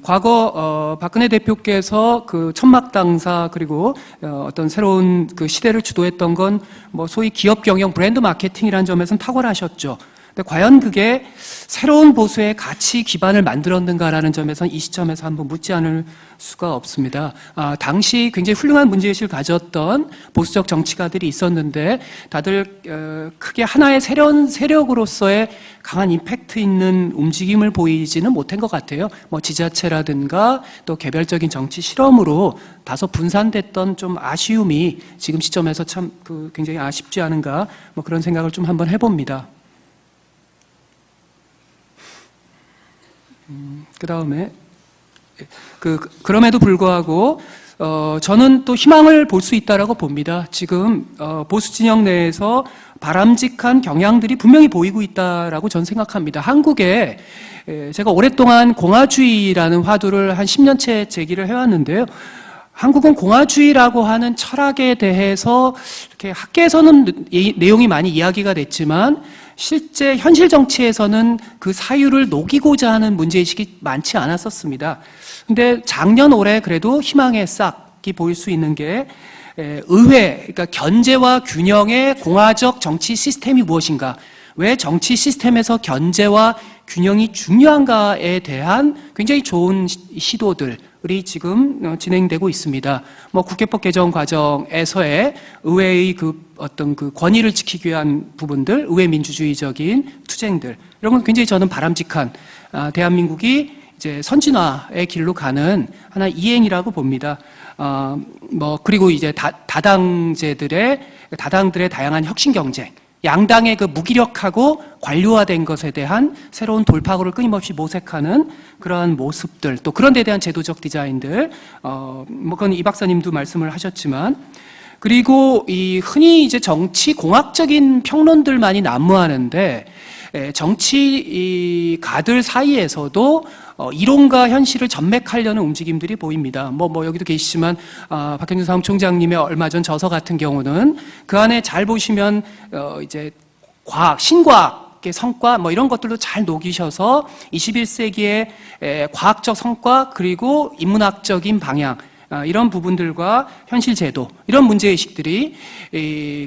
과거 박근혜 대표께서 그 천막 당사 그리고 어떤 새로운 그 시대를 주도했던 건 소위 기업 경영 브랜드 마케팅이라는 점에서는 탁월하셨죠. 근데 과연 그게 새로운 보수의 가치 기반을 만들었는가라는 점에서는 이 시점에서 한번 묻지 않을 수가 없습니다. 당시 굉장히 훌륭한 문제의식을 가졌던 보수적 정치가들이 있었는데 다들 크게 하나의 세력으로서의 강한 임팩트 있는 움직임을 보이지는 못한 것 같아요. 지자체라든가 또 개별적인 정치 실험으로 다소 분산됐던 좀 아쉬움이 지금 시점에서 참 굉장히 아쉽지 않은가, 그런 생각을 좀 한번 해봅니다. 그 다음에, 그럼에도 불구하고, 저는 또 희망을 볼 수 있다라고 봅니다. 지금, 보수 진영 내에서 바람직한 경향들이 분명히 보이고 있다라고 저는 생각합니다. 한국에, 제가 오랫동안 공화주의라는 화두를 한 10년째 제기를 해왔는데요. 한국은 공화주의라고 하는 철학에 대해서 이렇게 학계에서는 내용이 많이 이야기가 됐지만, 실제 현실 정치에서는 그 사유를 녹이고자 하는 문제의식이 많지 않았었습니다. 근데 작년 올해 그래도 희망의 싹이 보일 수 있는 게 의회, 그러니까 견제와 균형의 공화적 정치 시스템이 무엇인가, 왜 정치 시스템에서 견제와 균형이 중요한가에 대한 굉장히 좋은 시도들이 지금 진행되고 있습니다. 국회법 개정 과정에서의 의회의 어떤 권위를 지키기 위한 부분들, 의회 민주주의적인 투쟁들, 이런 건 굉장히 저는 바람직한, 대한민국이 이제 선진화의 길로 가는 하나의 이행이라고 봅니다. 그리고 이제 다당들의 다양한 혁신 경쟁, 양당의 무기력하고 관료화된 것에 대한 새로운 돌파구를 끊임없이 모색하는 그러한 모습들, 또 그런 데 대한 제도적 디자인들, 그건 이 박사님도 말씀을 하셨지만, 그리고 흔히 이제 정치 공학적인 평론들만이 난무하는데, 정치가들 사이에서도 이론과 현실을 전맥하려는 움직임들이 보입니다. 여기도 계시지만, 박형준 사무총장님의 얼마 전 저서 같은 경우는 그 안에 잘 보시면, 이제 신과학의 성과, 이런 것들도 잘 녹이셔서 21세기의 과학적 성과, 그리고 인문학적인 방향, 이런 부분들과 현실 제도, 이런 문제의식들이,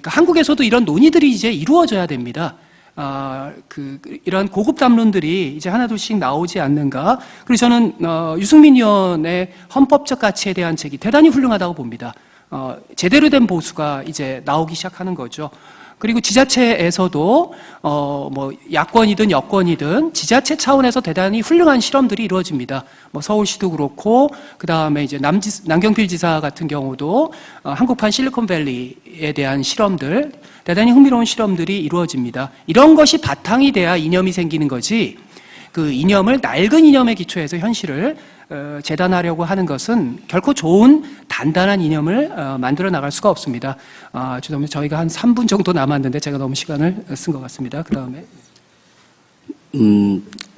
한국에서도 이런 논의들이 이제 이루어져야 됩니다. 이런 고급 담론들이 이제 하나둘씩 나오지 않는가. 그리고 저는 유승민 의원의 헌법적 가치에 대한 책이 대단히 훌륭하다고 봅니다. 제대로 된 보수가 이제 나오기 시작하는 거죠. 그리고 지자체에서도 뭐 야권이든 여권이든 지자체 차원에서 대단히 훌륭한 실험들이 이루어집니다. 뭐 서울시도 그렇고 그 다음에 이제 남경필 지사 같은 경우도 한국판 실리콘밸리에 대한 실험들, 대단히 흥미로운 실험들이 이루어집니다. 이런 것이 바탕이 돼야 이념이 생기는 거지. 그 이념을 낡은 이념에 기초해서 현실을 재단하려고 하는 것은 결코 좋은 단단한 이념을 만들어 나갈 수가 없습니다. 죄송합니다. 저희가 한 3분 정도 남았는데 제가 너무 시간을 쓴 것 같습니다. 그 다음에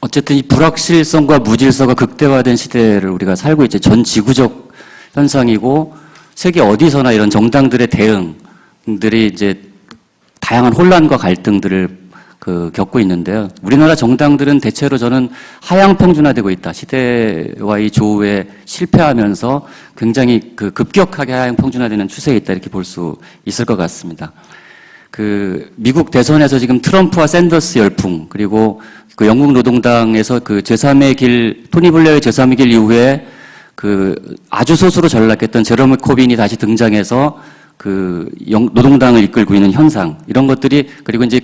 어쨌든 이 불확실성과 무질서가 극대화된 시대를 우리가 살고 있죠. 전 지구적 현상이고 세계 어디서나 이런 정당들의 대응들이 이제 다양한 혼란과 갈등들을 겪고 있는데요. 우리나라 정당들은 대체로 저는 하향 평준화되고 있다. 시대와의 조우에 실패하면서 굉장히 급격하게 하향 평준화되는 추세에 있다. 이렇게 볼 수 있을 것 같습니다. 미국 대선에서 지금 트럼프와 샌더스 열풍, 그리고 영국 노동당에서 제3의 길, 토니 블레어의 제3의 길 이후에 아주 소수로 전락했던 제러미 코빈이 다시 등장해서 노동당을 이끌고 있는 현상, 이런 것들이, 그리고 이제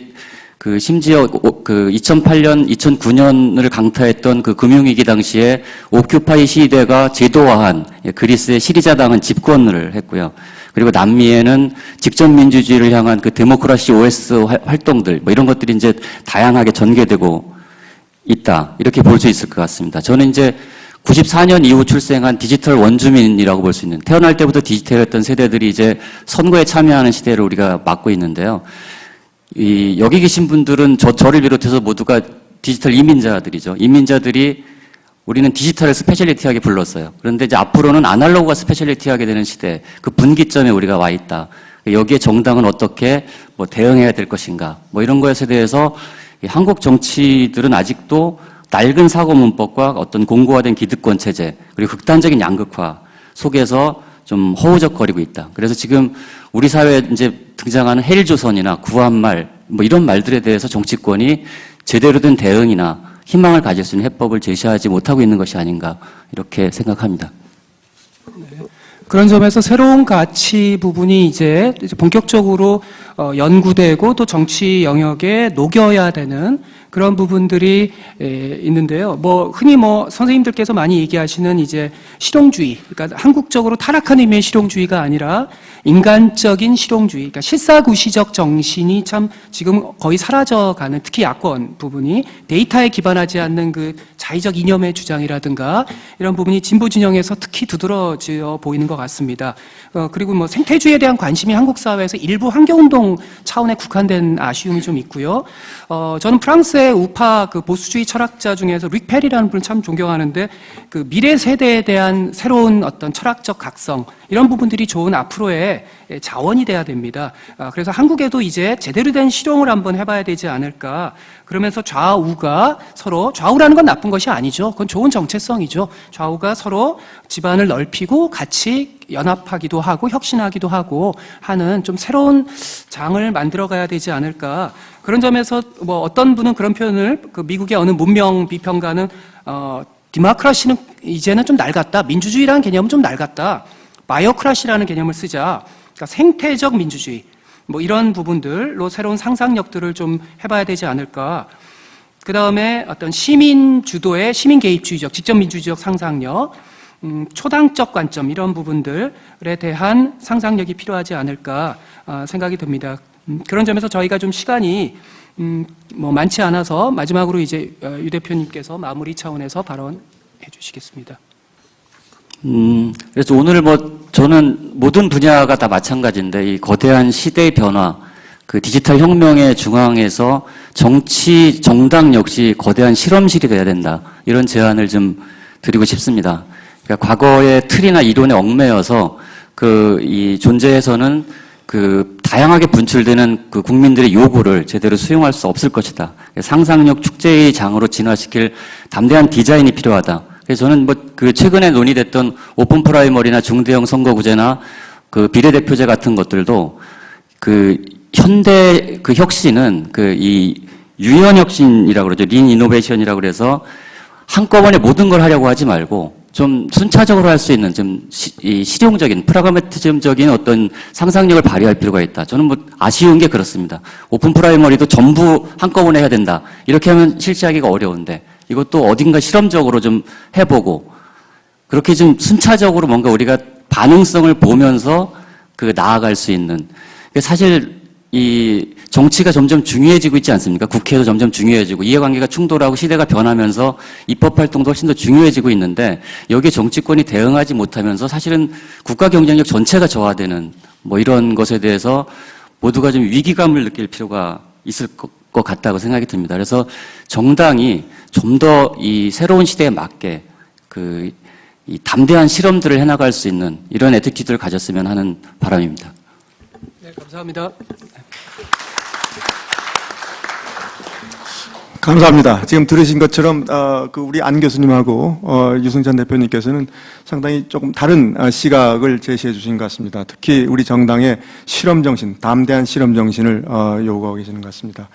심지어 2008년, 2009년을 강타했던 금융위기 당시에 오큐파이 시대가 제도화한 그리스의 시리자당은 집권을 했고요. 그리고 남미에는 직접민주주의를 향한 데모크라시 OS 활동들, 뭐 이런 것들이 이제 다양하게 전개되고 있다. 이렇게 볼 수 있을 것 같습니다. 저는 이제 94년 이후 출생한 디지털 원주민이라고 볼 수 있는, 태어날 때부터 디지털이었던 세대들이 이제 선거에 참여하는 시대를 우리가 맞고 있는데요. 여기 계신 분들은 저를 비롯해서 모두가 디지털 이민자들이죠. 이민자들이 우리는 디지털을 스페셜리티하게 불렀어요. 그런데 이제 앞으로는 아날로그가 스페셜리티하게 되는 시대, 분기점에 우리가 와 있다. 여기에 정당은 어떻게 대응해야 될 것인가, 이런 것에 대해서 한국 정치들은 아직도 낡은 사고 문법과 어떤 공고화된 기득권 체제, 그리고 극단적인 양극화 속에서 좀 허우적거리고 있다. 그래서 지금 우리 사회에 이제 등장하는 헬조선이나 구한말, 이런 말들에 대해서 정치권이 제대로 된 대응이나 희망을 가질 수 있는 해법을 제시하지 못하고 있는 것이 아닌가, 이렇게 생각합니다. 그런 점에서 새로운 가치 부분이 이제 본격적으로 연구되고 또 정치 영역에 녹여야 되는 그런 부분들이 있는데요. 흔히 선생님들께서 많이 얘기하시는 이제 실용주의, 그러니까 한국적으로 타락한 의미의 실용주의가 아니라 인간적인 실용주의, 그러니까 실사구시적 정신이 참 지금 거의 사라져가는, 특히 야권 부분이 데이터에 기반하지 않는 자의적 이념의 주장이라든가 이런 부분이 진보 진영에서 특히 두드러져 보이는 것 같습니다. 그리고 생태주의에 대한 관심이 한국 사회에서 일부 환경운동 차원에 국한된 아쉬움이 좀 있고요. 저는 프랑스의 우파 보수주의 철학자 중에서 릭 페리라는 분을 참 존경하는데 미래 세대에 대한 새로운 어떤 철학적 각성, 이런 부분들이 좋은 앞으로의 자원이 돼야 됩니다. 그래서 한국에도 이제 제대로 된 실용을 한번 해봐야 되지 않을까. 그러면서 좌우가 서로, 좌우라는 건 나쁜 것이 아니죠. 그건 좋은 정체성이죠. 좌우가 서로 집안을 넓히고 같이 연합하기도 하고 혁신하기도 하고 하는 좀 새로운 장을 만들어가야 되지 않을까. 그런 점에서 어떤 분은 그런 표현을, 미국의 어느 문명 비평가는 디모크라시는 이제는 좀 낡았다. 민주주의라는 개념은 좀 낡았다. 바이오크라시라는 개념을 쓰자. 그러니까 생태적 민주주의, 이런 부분들로 새로운 상상력들을 좀 해봐야 되지 않을까. 그 다음에 어떤 시민 주도의 시민 개입주의적, 직접 민주주의적 상상력, 초당적 관점, 이런 부분들에 대한 상상력이 필요하지 않을까 생각이 듭니다. 그런 점에서 저희가 좀 시간이 많지 않아서 마지막으로 이제 유 대표님께서 마무리 차원에서 발언해 주시겠습니다. 그래서 오늘 저는 모든 분야가 다 마찬가지인데 이 거대한 시대의 변화, 디지털 혁명의 중앙에서 정치, 정당 역시 거대한 실험실이 돼야 된다. 이런 제안을 좀 드리고 싶습니다. 그러니까 과거의 틀이나 이론에 얽매여서 이 존재에서는 다양하게 분출되는 국민들의 요구를 제대로 수용할 수 없을 것이다. 상상력 축제의 장으로 진화시킬 담대한 디자인이 필요하다. 그래서 저는 최근에 논의됐던 오픈 프라이머리나 중대형 선거구제나 비례대표제 같은 것들도 현대 혁신은 이 유연혁신이라고 그러죠. 린 이노베이션이라고 그래서 한꺼번에 모든 걸 하려고 하지 말고 좀 순차적으로 할 수 있는 좀 실용적인 프라그매티즘적인 어떤 상상력을 발휘할 필요가 있다. 저는 뭐 아쉬운 게 그렇습니다. 오픈 프라이머리도 전부 한꺼번에 해야 된다. 이렇게 하면 실시하기가 어려운데 이것도 어딘가 실험적으로 좀 해보고 그렇게 좀 순차적으로 뭔가 우리가 반응성을 보면서 그 나아갈 수 있는 사실 이 정치가 점점 중요해지고 있지 않습니까? 국회도 점점 중요해지고 이해관계가 충돌하고 시대가 변하면서 입법 활동도 훨씬 더 중요해지고 있는데 여기에 정치권이 대응하지 못하면서 사실은 국가 경쟁력 전체가 저하되는 뭐 이런 것에 대해서 모두가 좀 위기감을 느낄 필요가 있을 것 같다고 생각이 듭니다. 그래서 정당이 좀 더 이 새로운 시대에 맞게 이 담대한 실험들을 해나갈 수 있는 이런 애티튜드를 가졌으면 하는 바람입니다. 네, 감사합니다. 감사합니다. 지금 들으신 것처럼 우리 안 교수님하고 유승찬 대표님께서는 상당히 조금 다른 시각을 제시해 주신 것 같습니다. 특히 우리 정당의 실험 정신, 담대한 실험 정신을 요구하고 계시는 것 같습니다.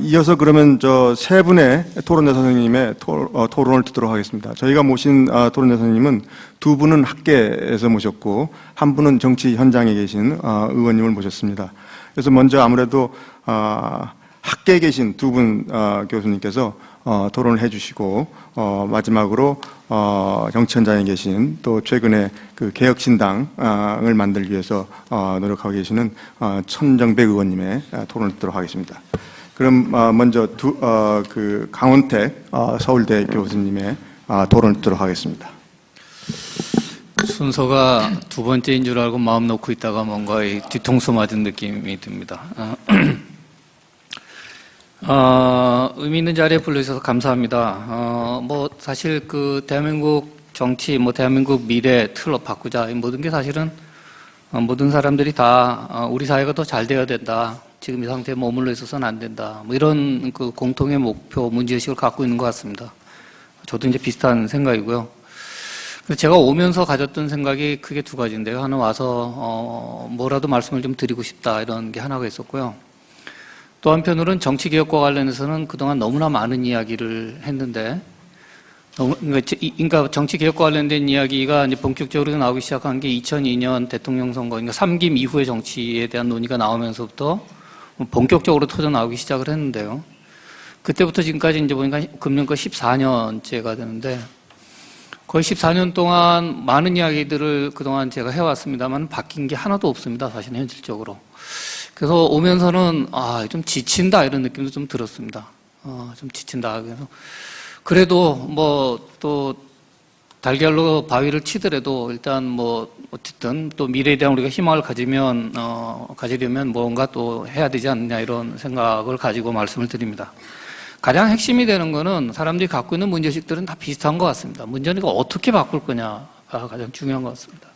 이어서 그러면 저 세 분의 토론대 선생님의 토론을 듣도록 하겠습니다. 저희가 모신 토론대 선생님은 두 분은 학계에서 모셨고 한 분은 정치 현장에 계신 의원님을 모셨습니다. 그래서 먼저 아무래도 학계에 계신 두 분 교수님께서 토론을 해주시고 마지막으로 정치 현장에 계신 또 최근에 그 개혁신당을 만들기 위해서 노력하고 계시는 천정백 의원님의 토론을 듣도록 하겠습니다. 그럼 먼저 그 강원택 서울대 교수님의 토론을 듣도록 하겠습니다. 순서가 두 번째인 줄 알고 마음 놓고 있다가 뭔가 뒤통수 맞은 느낌이 듭니다. 의미 있는 자리에 불러주셔서 감사합니다. 뭐, 사실 대한민국 정치, 대한민국 미래 틀로 바꾸자. 이 모든 게 사실은 모든 사람들이 다 우리 사회가 더 잘 되어야 된다. 지금 이 상태에 머물러 있어서는 안 된다. 뭐 이런 공통의 목표, 문제의식을 갖고 있는 것 같습니다. 저도 이제 비슷한 생각이고요. 그래서 제가 오면서 가졌던 생각이 크게 두 가지인데요. 하나 와서, 뭐라도 말씀을 좀 드리고 싶다. 이런 게 하나가 있었고요. 또 한편으로는 정치개혁과 관련해서는 그동안 너무나 많은 이야기를 했는데, 그러니까 정치개혁과 관련된 이야기가 이제 본격적으로 나오기 시작한 게 2002년 대통령 선거, 그러니까 3김 이후의 정치에 대한 논의가 나오면서부터 본격적으로 터져 나오기 시작을 했는데요. 그때부터 지금까지 이제 보니까 금년거 14년째가 되는데, 거의 14년 동안 많은 이야기들을 그동안 제가 해왔습니다만 바뀐 게 하나도 없습니다. 사실 현실적으로. 그래서 오면서는 좀 지친다 이런 느낌도 좀 들었습니다. 좀 지친다. 그래서 그래도 또 달걀로 바위를 치더라도 일단 어쨌든 또 미래에 대한 우리가 희망을 가지려면 뭔가 또 해야 되지 않느냐 이런 생각을 가지고 말씀을 드립니다. 가장 핵심이 되는 거는 사람들이 갖고 있는 문제의식들은 다 비슷한 것 같습니다. 문제는 이거 어떻게 바꿀 거냐가 가장 중요한 것 같습니다.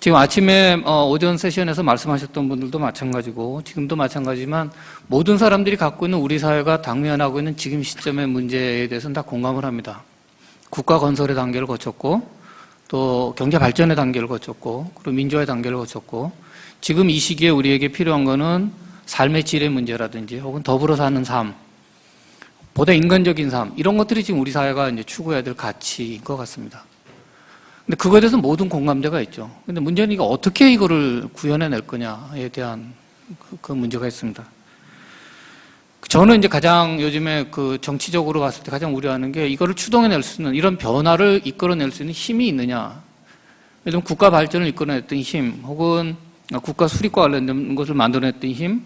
지금 아침에 오전 세션에서 말씀하셨던 분들도 마찬가지고 지금도 마찬가지지만 모든 사람들이 갖고 있는 우리 사회가 당면하고 있는 지금 시점의 문제에 대해서는 다 공감을 합니다. 국가 건설의 단계를 거쳤고 또 경제 발전의 단계를 거쳤고 그리고 민주화의 단계를 거쳤고 지금 이 시기에 우리에게 필요한 거는 삶의 질의 문제라든지 혹은 더불어 사는 삶, 보다 인간적인 삶 이런 것들이 지금 우리 사회가 이제 추구해야 될 가치인 것 같습니다. 근데 그거에 대해서 모든 공감대가 있죠. 근데 문제는 이거 어떻게 이거를 구현해낼 거냐에 대한 그 문제가 있습니다. 저는 이제 가장 요즘에 정치적으로 봤을 때 가장 우려하는 게 이거를 추동해낼 수 있는 이런 변화를 이끌어낼 수 있는 힘이 있느냐. 예를 들면 국가 발전을 이끌어냈던 힘, 혹은 국가 수립과 관련된 것을 만들어냈던 힘,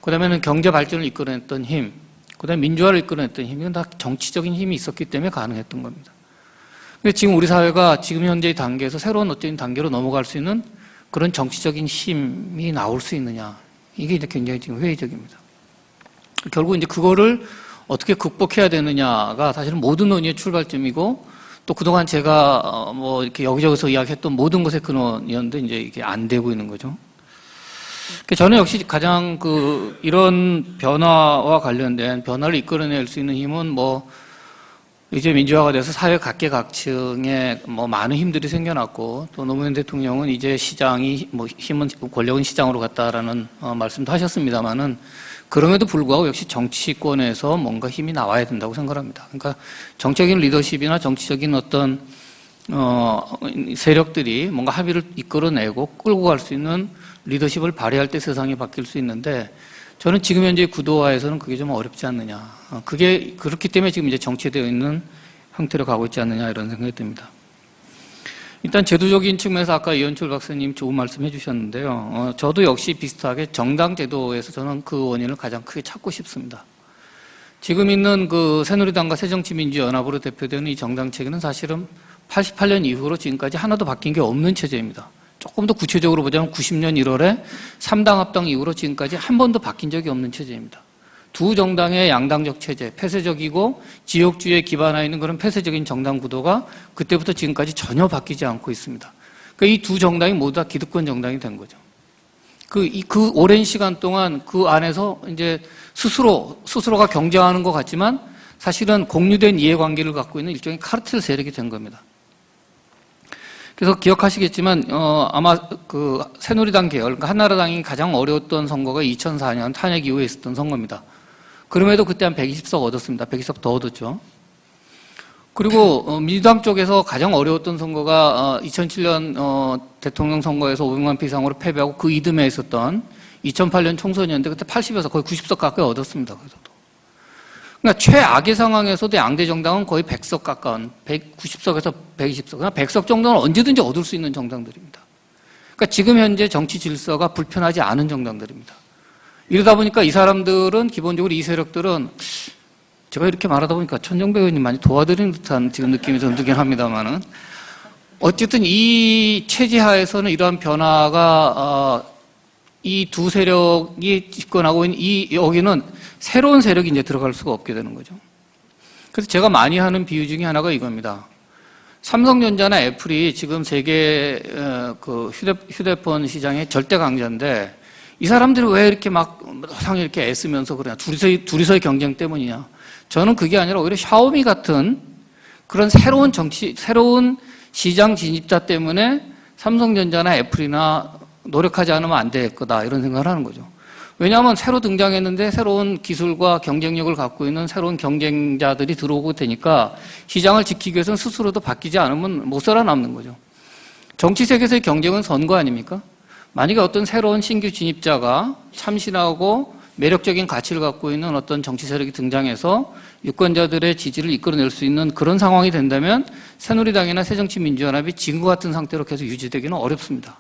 그 다음에는 경제 발전을 이끌어냈던 힘, 그 다음에 민주화를 이끌어냈던 힘, 이건 다 정치적인 힘이 있었기 때문에 가능했던 겁니다. 근데 지금 우리 사회가 지금 현재의 단계에서 새로운 어떤 단계로 넘어갈 수 있는 그런 정치적인 힘이 나올 수 있느냐. 이게 이제 굉장히 지금 회의적입니다. 결국 이제 그거를 어떻게 극복해야 되느냐가 사실은 모든 논의의 출발점이고 또 그동안 제가 이렇게 여기저기서 이야기했던 모든 것의 근원이었는데 이제 이게 안 되고 있는 거죠. 저는 역시 가장 이런 변화와 관련된 변화를 이끌어낼 수 있는 힘은 이제 민주화가 돼서 사회 각계각층에 뭐 많은 힘들이 생겨났고 또 노무현 대통령은 이제 시장이 뭐 힘은 권력은 시장으로 갔다라는 말씀도 하셨습니다만은 그럼에도 불구하고 역시 정치권에서 뭔가 힘이 나와야 된다고 생각합니다. 그러니까 정적인 리더십이나 정치적인 어떤 세력들이 뭔가 합의를 이끌어내고 끌고 갈 수 있는 리더십을 발휘할 때 세상이 바뀔 수 있는데 저는 지금 현재 구도화에서는 그게 좀 어렵지 않느냐. 그게 그렇기 때문에 지금 이제 정체되어 있는 형태로 가고 있지 않느냐 이런 생각이 듭니다. 일단 제도적인 측면에서 아까 이현철 박사님 좋은 말씀 해주셨는데요. 저도 역시 비슷하게 정당 제도에서 저는 그 원인을 가장 크게 찾고 싶습니다. 지금 있는 그 새누리당과 새정치민주연합으로 대표되는 이 정당 체계는 사실은 88년 이후로 지금까지 하나도 바뀐 게 없는 체제입니다. 조금 더 구체적으로 보자면 90년 1월에 3당 합당 이후로 지금까지 한 번도 바뀐 적이 없는 체제입니다. 두 정당의 양당적 체제, 폐쇄적이고 지역주의에 기반하여 있는 그런 폐쇄적인 정당 구도가 그때부터 지금까지 전혀 바뀌지 않고 있습니다. 그러니까 이 두 정당이 모두 다 기득권 정당이 된 거죠. 그 오랜 시간 동안 그 안에서 이제 스스로가 경쟁하는 것 같지만 사실은 공유된 이해관계를 갖고 있는 일종의 카르텔 세력이 된 겁니다. 그래서 기억하시겠지만 아마 그 새누리당 계열, 그러니까 한나라당이 가장 어려웠던 선거가 2004년 탄핵 이후에 있었던 선거입니다. 그럼에도 그때 한 120석 얻었습니다. 120석 더 얻었죠. 그리고 민주당 쪽에서 가장 어려웠던 선거가 2007년 대통령 선거에서 500만 표 이상으로 패배하고 그 이듬해 있었던 2008년 총선이었는데 그때 80에서 거의 90석 가까이 얻었습니다. 그러니까 최악의 상황에서도 양대 정당은 거의 100석 가까운 190석에서 120석, 그냥 100석 정도는 언제든지 얻을 수 있는 정당들입니다. 그러니까 지금 현재 정치 질서가 불편하지 않은 정당들입니다. 이러다 보니까 이 사람들은 기본적으로 이 세력들은 제가 이렇게 말하다 보니까 천정배 의원님 많이 도와드리는 듯한 지금 느낌이 좀 들긴 합니다만은 어쨌든 이 체제 하에서는 이러한 변화가 이 두 세력이 집권하고 있는 여기는 새로운 세력이 이제 들어갈 수가 없게 되는 거죠. 그래서 제가 많이 하는 비유 중에 하나가 이겁니다. 삼성전자나 애플이 지금 세계 그 휴대폰 시장의 절대 강자인데 이 사람들이 왜 이렇게 막 상이 이렇게 애쓰면서 그러냐? 둘이서의 경쟁 때문이냐? 저는 그게 아니라 오히려 샤오미 같은 그런 새로운 시장 진입자 때문에 삼성전자나 애플이나 노력하지 않으면 안 될 거다 이런 생각을 하는 거죠. 왜냐하면 새로 등장했는데 새로운 기술과 경쟁력을 갖고 있는 새로운 경쟁자들이 들어오고 되니까 시장을 지키기 위해서는 스스로도 바뀌지 않으면 못 살아남는 거죠. 정치 세계에서의 경쟁은 선거 아닙니까? 만약에 어떤 새로운 신규 진입자가 참신하고 매력적인 가치를 갖고 있는 어떤 정치 세력이 등장해서 유권자들의 지지를 이끌어낼 수 있는 그런 상황이 된다면 새누리당이나 새정치민주연합이 지금과 같은 상태로 계속 유지되기는 어렵습니다.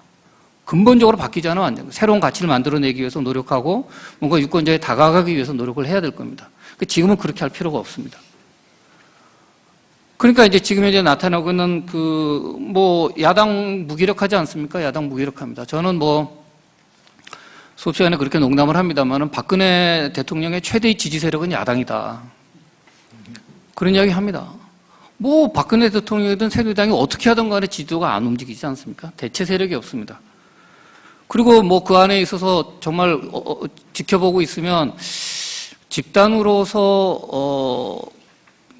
근본적으로 바뀌지 않으면 안 됩니다. 새로운 가치를 만들어내기 위해서 노력하고 뭔가 유권자에 다가가기 위해서 노력을 해야 될 겁니다. 지금은 그렇게 할 필요가 없습니다. 그러니까 이제 지금 현재 나타나고 있는 야당 무기력하지 않습니까? 야당 무기력합니다. 저는 수업 시간에 그렇게 농담을 합니다만은 박근혜 대통령의 최대의 지지 세력은 야당이다. 그런 이야기 합니다. 박근혜 대통령이든 새누리당이 어떻게 하든 간에 지도가 안 움직이지 않습니까? 대체 세력이 없습니다. 그리고 그 안에 있어서 정말 지켜보고 있으면 집단으로서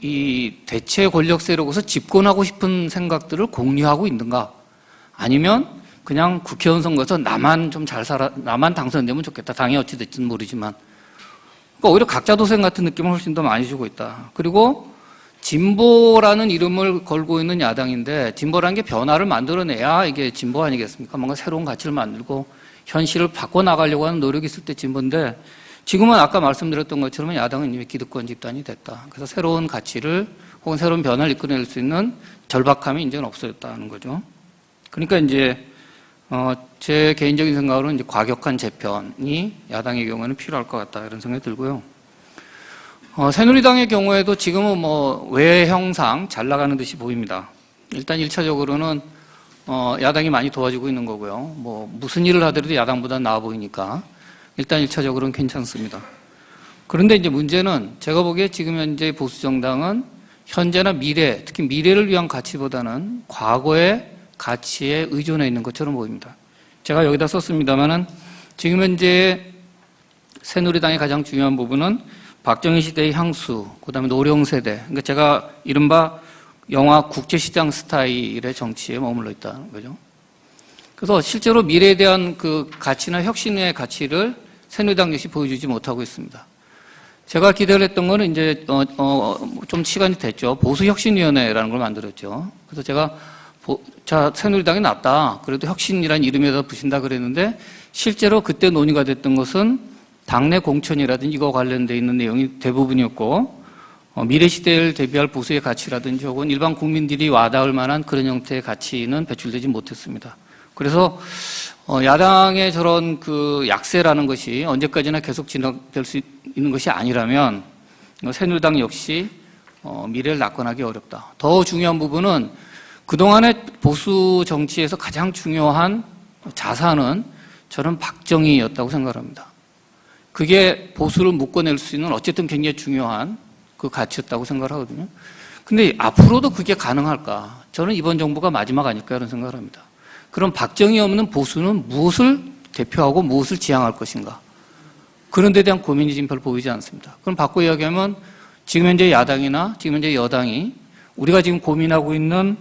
이 대체 권력 세력으로서 집권하고 싶은 생각들을 공유하고 있는가? 아니면 그냥 국회의원 선거에서 나만 좀 잘 나만 당선되면 좋겠다. 당이 어찌 됐든 모르지만. 그러니까 오히려 각자 도생 같은 느낌을 훨씬 더 많이 주고 있다. 그리고 진보라는 이름을 걸고 있는 야당인데 진보라는 게 변화를 만들어내야 이게 진보 아니겠습니까? 뭔가 새로운 가치를 만들고 현실을 바꿔나가려고 하는 노력이 있을 때 진보인데 지금은 아까 말씀드렸던 것처럼 야당은 이미 기득권 집단이 됐다. 그래서 새로운 가치를 혹은 새로운 변화를 이끌어낼 수 있는 절박함이 이제는 없어졌다는 거죠. 그러니까 이제 제 개인적인 생각으로는 이제 과격한 재편이 야당의 경우에는 필요할 것 같다 이런 생각이 들고요. 새누리당의 경우에도 지금은 외형상 잘 나가는 듯이 보입니다. 일단 1차적으로는 야당이 많이 도와주고 있는 거고요. 무슨 일을 하더라도 야당보다 나아 보이니까 일단 1차적으로는 괜찮습니다. 그런데 이제 문제는 제가 보기에 지금 현재 보수 정당은 현재나 미래, 특히 미래를 위한 가치보다는 과거의 가치에 의존해 있는 것처럼 보입니다. 제가 여기다 썼습니다만은 지금 현재 새누리당의 가장 중요한 부분은 박정희 시대의 향수, 그다음에 노령 세대. 그러니까 제가 이른바 영화 국제시장 스타일의 정치에 머물러 있다는 거죠. 그래서 실제로 미래에 대한 그 가치나 혁신의 가치를 새누리당 역시 보여주지 못하고 있습니다. 제가 기대를 했던 거는 이제 좀 시간이 됐죠. 보수혁신위원회라는 걸 만들었죠. 그래서 제가 자 새누리당이 낫다. 그래도 혁신이라는 이름에다 붙인다 그랬는데 실제로 그때 논의가 됐던 것은 당내 공천이라든지 이거 관련돼 있는 내용이 대부분이었고 미래 시대를 대비할 보수의 가치라든지 혹은 일반 국민들이 와닿을 만한 그런 형태의 가치는 배출되지 못했습니다. 그래서 야당의 저런 그 약세라는 것이 언제까지나 계속 진행될 수 있는 것이 아니라면 새누리당 역시 미래를 낙관하기 어렵다. 더 중요한 부분은 그동안의 보수 정치에서 가장 중요한 자산은 저는 박정희였다고 생각합니다. 그게 보수를 묶어낼 수 있는 어쨌든 굉장히 중요한 그 가치였다고 생각을 하거든요. 근데 앞으로도 그게 가능할까? 저는 이번 정부가 마지막 아닐까 이런 생각을 합니다. 그럼 박정희 없는 보수는 무엇을 대표하고 무엇을 지향할 것인가? 그런 데 대한 고민이 지금 별로 보이지 않습니다. 그럼 바꿔 이야기하면 지금 현재 야당이나 지금 현재 여당이 우리가 지금 고민하고 있는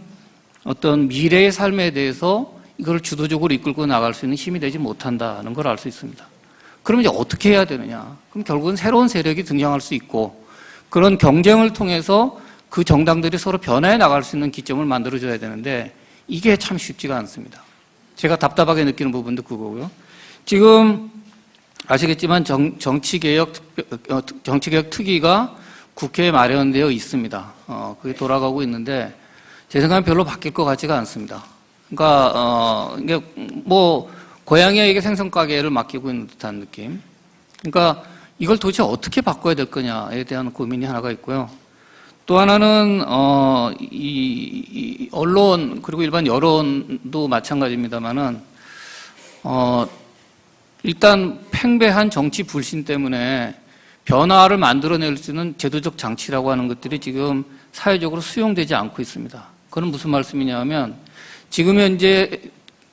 어떤 미래의 삶에 대해서 이걸 주도적으로 이끌고 나갈 수 있는 힘이 되지 못한다는 걸 알 수 있습니다. 그러면 이제 어떻게 해야 되느냐? 그럼 결국은 새로운 세력이 등장할 수 있고 그런 경쟁을 통해서 그 정당들이 서로 변화해 나갈 수 있는 기점을 만들어줘야 되는데 이게 참 쉽지가 않습니다. 제가 답답하게 느끼는 부분도 그거고요. 지금 아시겠지만 정치개혁 특위가 국회에 마련되어 있습니다. 그게 돌아가고 있는데 제 생각엔 별로 바뀔 것 같지가 않습니다. 그러니까 이게 뭐 고양이에게 생선 가게를 맡기고 있는 듯한 느낌. 그러니까 이걸 도대체 어떻게 바꿔야 될 거냐에 대한 고민이 하나가 있고요. 또 하나는 이 언론 그리고 일반 여론도 마찬가지입니다만은 일단 팽배한 정치 불신 때문에 변화를 만들어낼 수 있는 제도적 장치라고 하는 것들이 지금 사회적으로 수용되지 않고 있습니다. 그건 무슨 말씀이냐면 지금 현재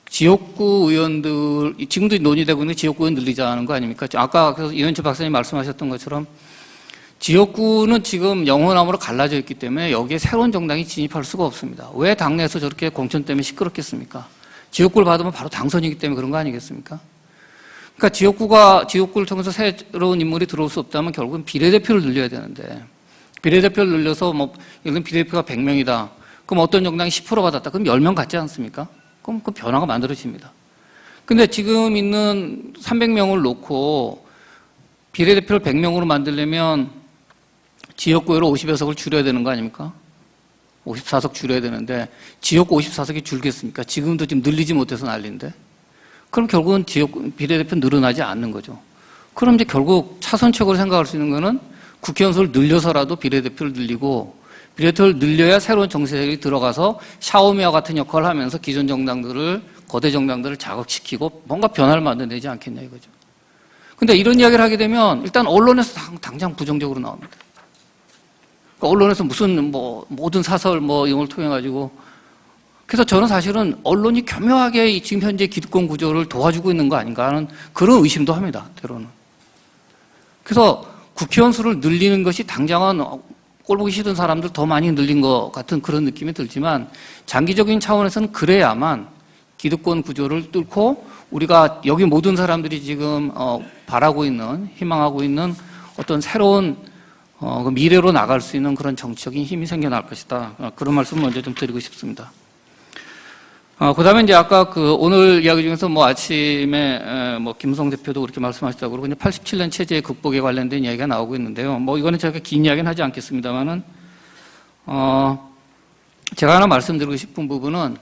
지역구 의원들 지금도 논의되고 있는 지역구 의원 늘리자는 거 아닙니까? 아까 그래서 이현철 박사님 말씀하셨던 것처럼 지역구는 지금 영호남으로 갈라져 있기 때문에 여기에 새로운 정당이 진입할 수가 없습니다. 왜 당내에서 저렇게 공천 때문에 시끄럽겠습니까? 지역구를 받으면 바로 당선이기 때문에 그런 거 아니겠습니까? 그러니까 지역구를 통해서 새로운 인물이 들어올 수 없다면 결국은 비례대표를 늘려야 되는데 비례대표를 늘려서 뭐 예를 들면 비례대표가 100명이다. 그럼 어떤 정당이 10% 받았다. 그럼 10명 갖지 않습니까? 그럼 그 변화가 만들어집니다. 근데 지금 있는 300명을 놓고 비례대표를 100명으로 만들려면 지역구로 50여석을 줄여야 되는 거 아닙니까? 54석 줄여야 되는데 지역구 54석이 줄겠습니까? 지금도 지금 늘리지 못해서 난리인데. 그럼 결국은 비례대표 늘어나지 않는 거죠. 그럼 이제 결국 차선책으로 생각할 수 있는 거는 국회의원 수를 늘려서라도 비례대표를 늘리고 비례대표를 늘려야 새로운 정세력이 들어가서 샤오미와 같은 역할을 하면서 기존 정당들을 거대 정당들을 자극시키고 뭔가 변화를 만들어내지 않겠냐 이거죠. 근데 이런 이야기를 하게 되면 일단 언론에서 당장 부정적으로 나옵니다. 그러니까 언론에서 무슨 모든 사설 이런 걸 통해 가지고 그래서 저는 사실은 언론이 교묘하게 지금 현재 기득권 구조를 도와주고 있는 거 아닌가 하는 그런 의심도 합니다. 때로는. 그래서 국회의원 수를 늘리는 것이 당장은 꼴보기 싫은 사람들 더 많이 늘린 것 같은 그런 느낌이 들지만 장기적인 차원에서는 그래야만 기득권 구조를 뚫고 우리가 여기 모든 사람들이 지금 바라고 있는 희망하고 있는 어떤 새로운 미래로 나갈 수 있는 그런 정치적인 힘이 생겨날 것이다. 그런 말씀 먼저 좀 드리고 싶습니다. 그 다음에 이제 아까 오늘 이야기 중에서 아침에 김성 대표도 그렇게 말씀하셨다고 그러고 87년 체제 극복에 관련된 이야기가 나오고 있는데요. 이거는 제가 긴 이야기는 하지 않겠습니다만은, 제가 하나 말씀드리고 싶은 부분은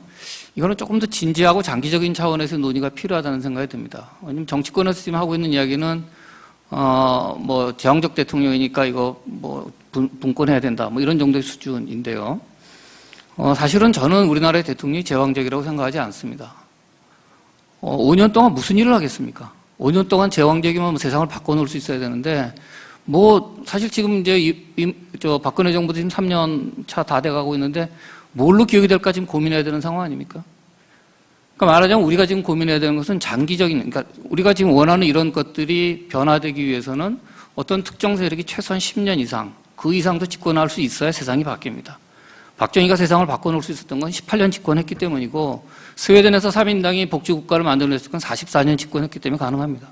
이거는 조금 더 진지하고 장기적인 차원에서 논의가 필요하다는 생각이 듭니다. 왜냐면 정치권에서 지금 하고 있는 이야기는, 제왕적 대통령이니까 이거 분권해야 된다. 이런 정도의 수준인데요. 사실은 저는 우리나라의 대통령이 제왕적이라고 생각하지 않습니다. 5년 동안 무슨 일을 하겠습니까? 5년 동안 제왕적이면 세상을 바꿔놓을 수 있어야 되는데, 사실 지금 이제 박근혜 정부도 지금 3년 차 다 돼가고 있는데, 뭘로 기억이 될까 지금 고민해야 되는 상황 아닙니까? 그러니까 말하자면 우리가 지금 고민해야 되는 것은 장기적인, 그러니까 우리가 지금 원하는 이런 것들이 변화되기 위해서는 어떤 특정 세력이 최소한 10년 이상, 그 이상도 집권할 수 있어야 세상이 바뀝니다. 박정희가 세상을 바꿔놓을 수 있었던 건 18년 집권했기 때문이고, 스웨덴에서 3인당이 복지국가를 만들어냈을 건 44년 집권했기 때문에 가능합니다.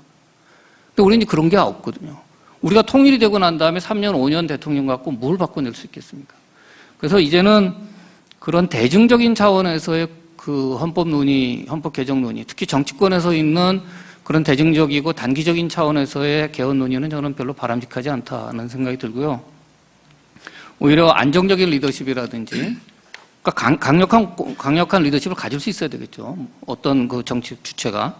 근데 우리는 그런 게 없거든요. 우리가 통일이 되고 난 다음에 3년, 5년 대통령 갖고 뭘 바꿔낼 수 있겠습니까? 그래서 이제는 그런 대중적인 차원에서의 그 헌법 논의, 헌법 개정 논의, 특히 정치권에서 있는 그런 대중적이고 단기적인 차원에서의 개헌 논의는 저는 별로 바람직하지 않다는 생각이 들고요. 오히려 안정적인 리더십이라든지, 그러니까 강력한 리더십을 가질 수 있어야 되겠죠. 어떤 그 정치 주체가.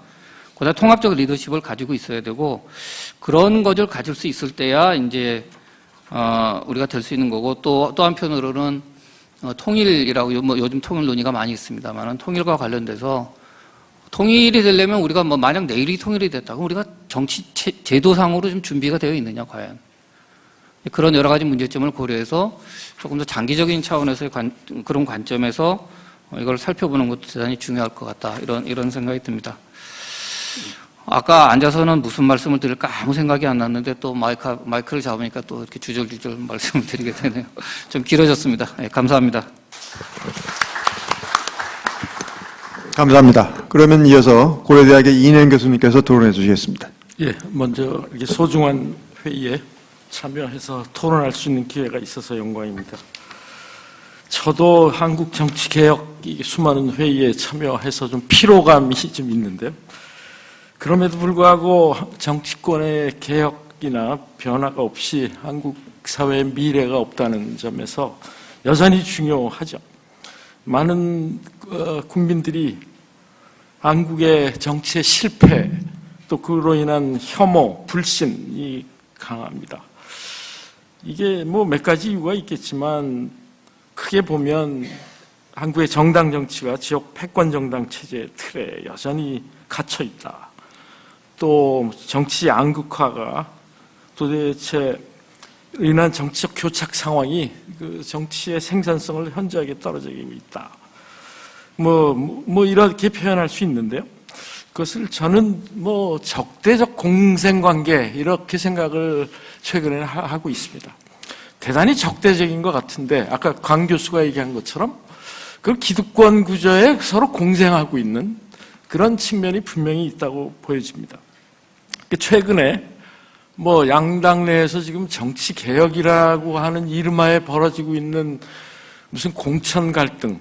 그다음에 통합적 리더십을 가지고 있어야 되고, 그런 것을 가질 수 있을 때야 이제 우리가 될 수 있는 거고, 또 한편으로는 통일이라고 요즘 통일 논의가 많이 있습니다만, 통일과 관련돼서 통일이 되려면 우리가 만약 내일이 통일이 됐다고 우리가 정치 제도상으로 좀 준비가 되어 있느냐 과연. 그런 여러 가지 문제점을 고려해서 조금 더 장기적인 차원에서의 그런 관점에서 이걸 살펴보는 것도 대단히 중요할 것 같다. 이런 생각이 듭니다. 아까 앉아서는 무슨 말씀을 드릴까 아무 생각이 안 났는데 또 마이크를 잡으니까 또 이렇게 주절주절 말씀을 드리게 되네요. 좀 길어졌습니다. 네, 감사합니다. 감사합니다. 그러면 이어서 고려대학의 이인영 교수님께서 토론해 주시겠습니다. 예, 먼저 이렇게 소중한 회의에 참여해서 토론할 수 있는 기회가 있어서 영광입니다. 저도 한국 정치개혁 수많은 회의에 참여해서 좀 피로감이 좀 있는데요. 그럼에도 불구하고 정치권의 개혁이나 변화가 없이 한국 사회의 미래가 없다는 점에서 여전히 중요하죠. 많은 국민들이 한국의 정치의 실패, 또 그로 인한 혐오, 불신이 강합니다. 이게 몇 가지 이유가 있겠지만 크게 보면 한국의 정당 정치가 지역 패권 정당 체제의 틀에 여전히 갇혀 있다. 또 정치 양극화가 도대체 인한 정치적 교착 상황이 그 정치의 생산성을 현저하게 떨어지고 있다. 이렇게 표현할 수 있는데요. 그것을 저는 적대적 공생관계 이렇게 생각을 최근에 하고 있습니다. 대단히 적대적인 것 같은데 아까 강 교수가 얘기한 것처럼 그 기득권 구조에 서로 공생하고 있는 그런 측면이 분명히 있다고 보여집니다. 최근에 양당 내에서 지금 정치 개혁이라고 하는 이름하에 벌어지고 있는 무슨 공천 갈등,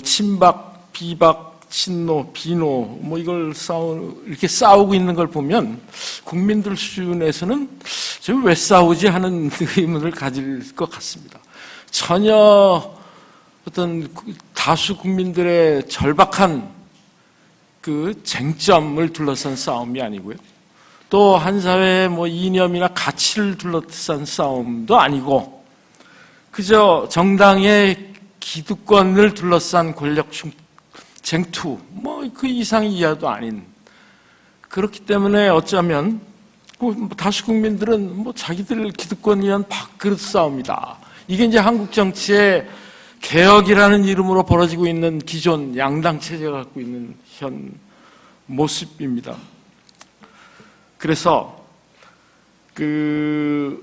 친박, 비박, 친노, 비노, 이걸 이렇게 싸우고 있는 걸 보면 국민들 수준에서는 지금 왜 싸우지 하는 의문을 가질 것 같습니다. 전혀 어떤 다수 국민들의 절박한 그 쟁점을 둘러싼 싸움이 아니고요. 또 한 사회의 이념이나 가치를 둘러싼 싸움도 아니고 그저 정당의 기득권을 둘러싼 권력 쟁투, 그 이상 이하도 아닌. 그렇기 때문에 어쩌면 다수 국민들은 자기들 기득권을 위한 밥그릇 싸움이다. 이게 이제 한국 정치의 개혁이라는 이름으로 벌어지고 있는 기존 양당 체제가 갖고 있는 현 모습입니다. 그래서 왜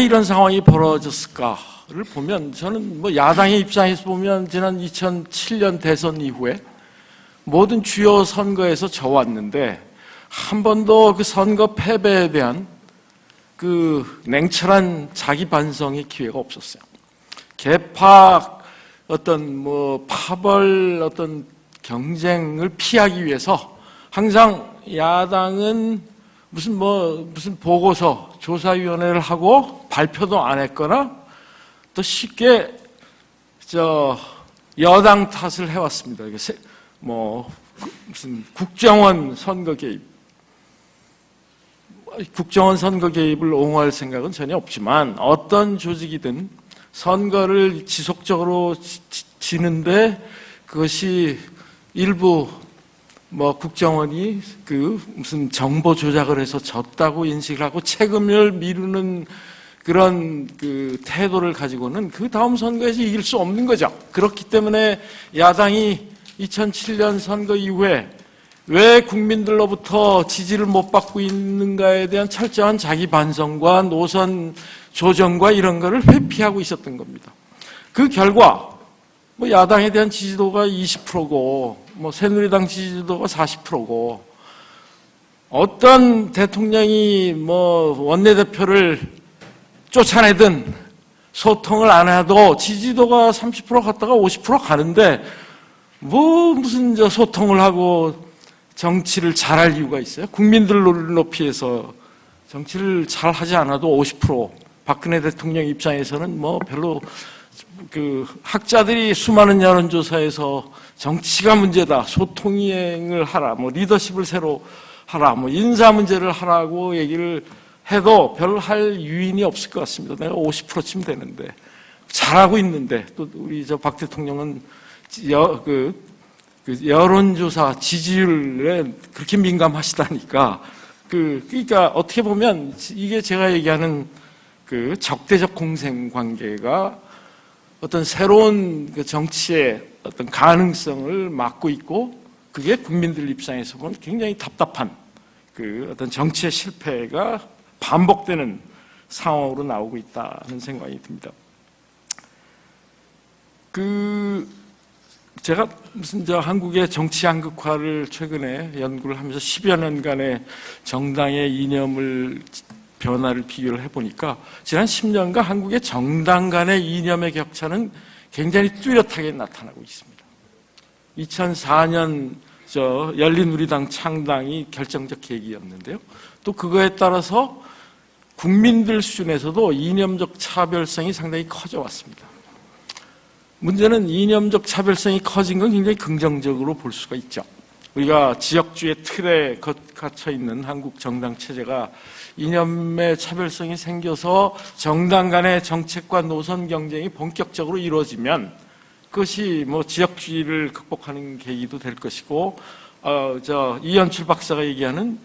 이런 상황이 벌어졌을까를 보면 저는 야당의 입장에서 보면 지난 2007년 대선 이후에 모든 주요 선거에서 져왔는데 한 번도 그 선거 패배에 대한 그 냉철한 자기 반성의 기회가 없었어요. 개파 파벌 경쟁을 피하기 위해서 항상 야당은 무슨 보고서 조사위원회를 하고 발표도 안 했거나 또 쉽게 여당 탓을 해왔습니다. 무슨 국정원 선거 개입을 옹호할 생각은 전혀 없지만 어떤 조직이든 선거를 지속적으로 지는데 그것이 일부 국정원이 무슨 정보 조작을 해서 졌다고 인식을 하고 책임을 미루는 그런 태도를 가지고는 그 다음 선거에서 이길 수 없는 거죠. 그렇기 때문에 야당이 2007년 선거 이후에 왜 국민들로부터 지지를 못 받고 있는가에 대한 철저한 자기 반성과 노선 조정과 이런 거를 회피하고 있었던 겁니다. 그 결과 뭐 야당에 대한 지지도가 20%고 뭐 새누리당 지지도가 40%고 어떤 대통령이 뭐 원내대표를 쫓아내든 소통을 안 해도 지지도가 30% 갔다가 50% 가는데 뭐 무슨 저 소통을 하고 정치를 잘할 이유가 있어요? 국민들을 높이해서 정치를 잘하지 않아도 50% 박근혜 대통령 입장에서는 뭐 별로 그 학자들이 수많은 여론조사에서 정치가 문제다, 소통행을 하라, 뭐 리더십을 새로 하라, 뭐 인사 문제를 하라고 얘기를 해도 별 할 유인이 없을 것 같습니다. 내가 50%쯤 되는데 잘하고 있는데 또 우리 저 박 대통령은 그 여론조사 지지율에 그렇게 민감하시다니까 그러니까 어떻게 보면 이게 제가 얘기하는 그 적대적 공생 관계가 어떤 새로운 그 정치의 어떤 가능성을 막고 있고 그게 국민들 입장에서 보면 굉장히 답답한 그 어떤 정치의 실패가 반복되는 상황으로 나오고 있다는 생각이 듭니다. 제가 무슨 한국의 정치 양극화를 최근에 연구를 하면서 10여 년간의 정당의 이념을 변화를 비교를 해보니까 지난 10년간 한국의 정당 간의 이념의 격차는 굉장히 뚜렷하게 나타나고 있습니다. 2004년 열린우리당 창당이 결정적 계기였는데요. 또 그거에 따라서 국민들 수준에서도 이념적 차별성이 상당히 커져왔습니다. 문제는 이념적 차별성이 커진 건 굉장히 긍정적으로 볼 수가 있죠. 우리가 지역주의 틀에 갇혀있는 한국 정당 체제가 이념의 차별성이 생겨서 정당 간의 정책과 노선 경쟁이 본격적으로 이루어지면 그것이 뭐 지역주의를 극복하는 계기도 될 것이고, 이현출 박사가 얘기하는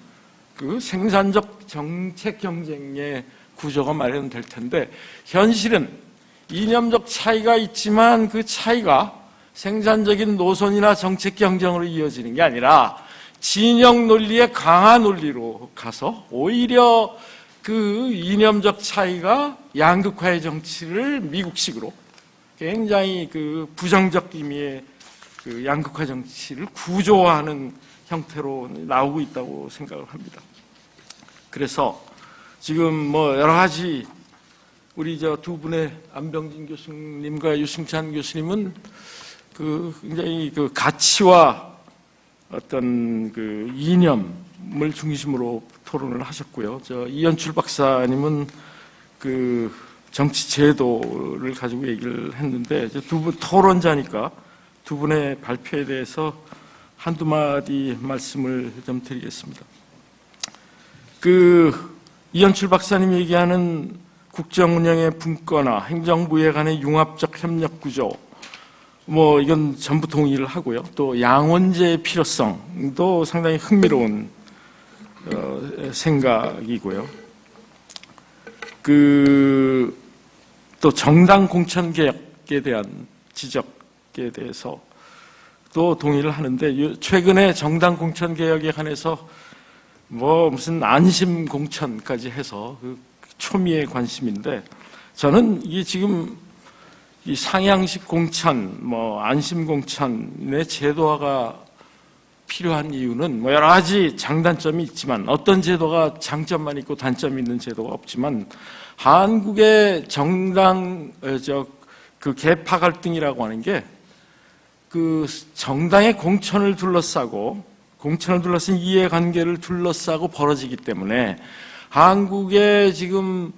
그 생산적 정책 경쟁의 구조가 마련될 텐데, 현실은 이념적 차이가 있지만 그 차이가 생산적인 노선이나 정책 경쟁으로 이어지는 게 아니라 진영 논리의 강화 논리로 가서 오히려 그 이념적 차이가 양극화의 정치를 미국식으로 굉장히 그 부정적 의미의 그 양극화 정치를 구조화하는 형태로 나오고 있다고 생각을 합니다. 그래서 지금 뭐 여러 가지 우리 두 분의 안병진 교수님과 유승찬 교수님은 굉장히 그 가치와 어떤 그 이념을 중심으로 토론을 하셨고요. 이현출 박사님은 그 정치 제도를 가지고 얘기를 했는데, 두 분 토론자니까 두 분의 발표에 대해서 한두 마디 말씀을 좀 드리겠습니다. 이현출 박사님이 얘기하는 국정 운영의 분권화, 행정부에 관한 융합적 협력 구조, 뭐 이건 전부 동의를 하고요. 또 양원제의 필요성도 상당히 흥미로운 생각이고요. 또 정당 공천 개혁에 대한 지적에 대해서 또 동의를 하는데, 최근에 정당 공천 개혁에 관해서 뭐 무슨 안심 공천까지 해서 초미의 관심인데, 저는 이게 지금 이 상향식 공천, 뭐 안심 공천의 제도화가 필요한 이유는 뭐 여러 가지 장단점이 있지만, 어떤 제도가 장점만 있고 단점이 있는 제도가 없지만, 한국의 정당 그 계파 갈등이라고 하는 게 정당의 공천을 둘러싼 이해관계를 둘러싸고 벌어지기 때문에, 한국의 지금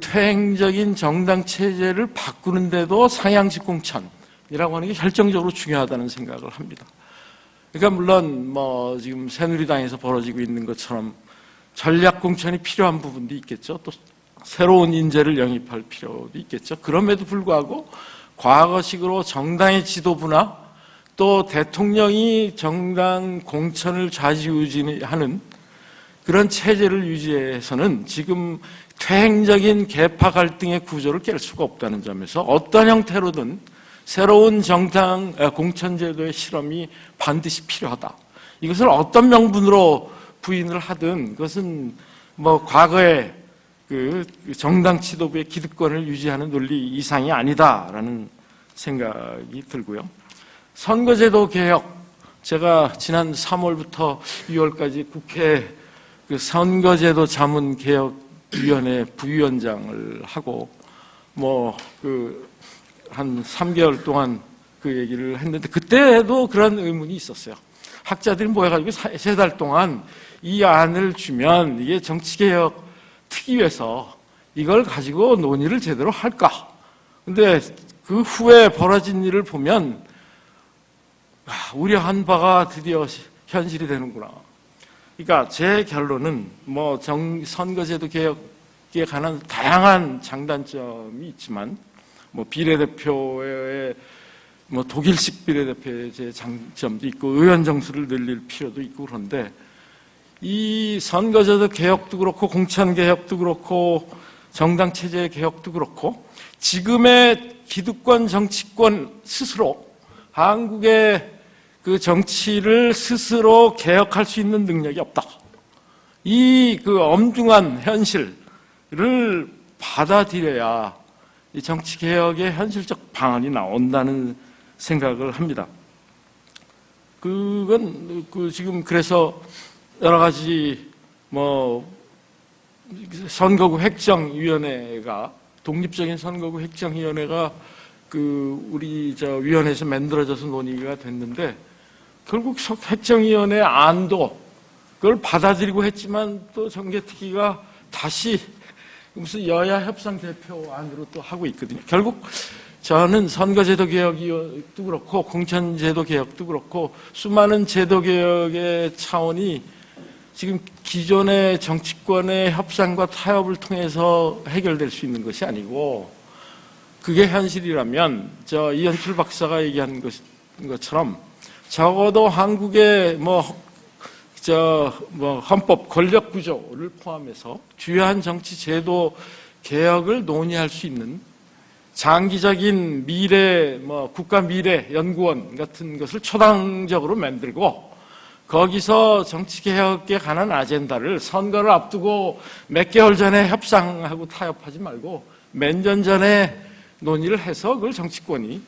퇴행적인 정당 체제를 바꾸는데도 상향식 공천이라고 하는 게 결정적으로 중요하다는 생각을 합니다. 그러니까 물론 뭐 지금 새누리당에서 벌어지고 있는 것처럼 전략 공천이 필요한 부분도 있겠죠. 또 새로운 인재를 영입할 필요도 있겠죠. 그럼에도 불구하고 과거식으로 정당의 지도부나 또 대통령이 정당 공천을 좌지우지하는 그런 체제를 유지해서는 지금 퇴행적인 계파 갈등의 구조를 깰 수가 없다는 점에서 어떤 형태로든 새로운 정당 공천제도의 실험이 반드시 필요하다. 이것을 어떤 명분으로 부인을 하든 그것은 뭐 과거에 그 정당 지도부의 기득권을 유지하는 논리 이상이 아니다라는 생각이 들고요. 선거제도 개혁, 제가 지난 3월부터 6월까지 국회 그 선거제도 자문개혁위원회 부위원장을 하고 뭐 그 한 3개월 동안 그 얘기를 했는데 그때도 그런 의문이 있었어요. 학자들이 모여가지고 3달 동안 이 안을 주면 이게 정치개혁 특위에서 이걸 가지고 논의를 제대로 할까? 근데 그 후에 벌어진 일을 보면 우려한 바가 드디어 현실이 되는구나. 그러니까 제 결론은 뭐 선거제도 개혁에 관한 다양한 장단점이 있지만 뭐 비례대표의 뭐 독일식 비례대표의 제 장점도 있고 의원 정수를 늘릴 필요도 있고 그런데 이 선거제도 개혁도 그렇고 공천 개혁도 그렇고 정당 체제 개혁도 그렇고 지금의 기득권 정치권 스스로 한국의 그 정치를 스스로 개혁할 수 있는 능력이 없다. 이 그 엄중한 현실을 받아들여야 이 정치 개혁의 현실적 방안이 나온다는 생각을 합니다. 그건 그 지금 그래서 여러 가지 뭐 선거구 획정위원회가 독립적인 선거구 획정위원회가 그 우리 저 위원회에서 만들어져서 논의가 됐는데 결국 획정위원회 안도 그걸 받아들이고 했지만 또 정개특위가 다시 무슨 여야 협상 대표 안으로 또 하고 있거든요. 결국 저는 선거제도 개혁도 그렇고 공천제도 개혁도 그렇고 수많은 제도 개혁의 차원이 지금 기존의 정치권의 협상과 타협을 통해서 해결될 수 있는 것이 아니고 그게 현실이라면 저 이현출 박사가 얘기한 것처럼 적어도 한국의 헌법 권력 구조를 포함해서 주요한 정치 제도 개혁을 논의할 수 있는 장기적인 미래 국가 미래 연구원 같은 것을 초당적으로 만들고 거기서 정치 개혁에 관한 아젠다를 선거를 앞두고 몇 개월 전에 협상하고 타협하지 말고 몇 년 전에 논의를 해서 그걸 정치권이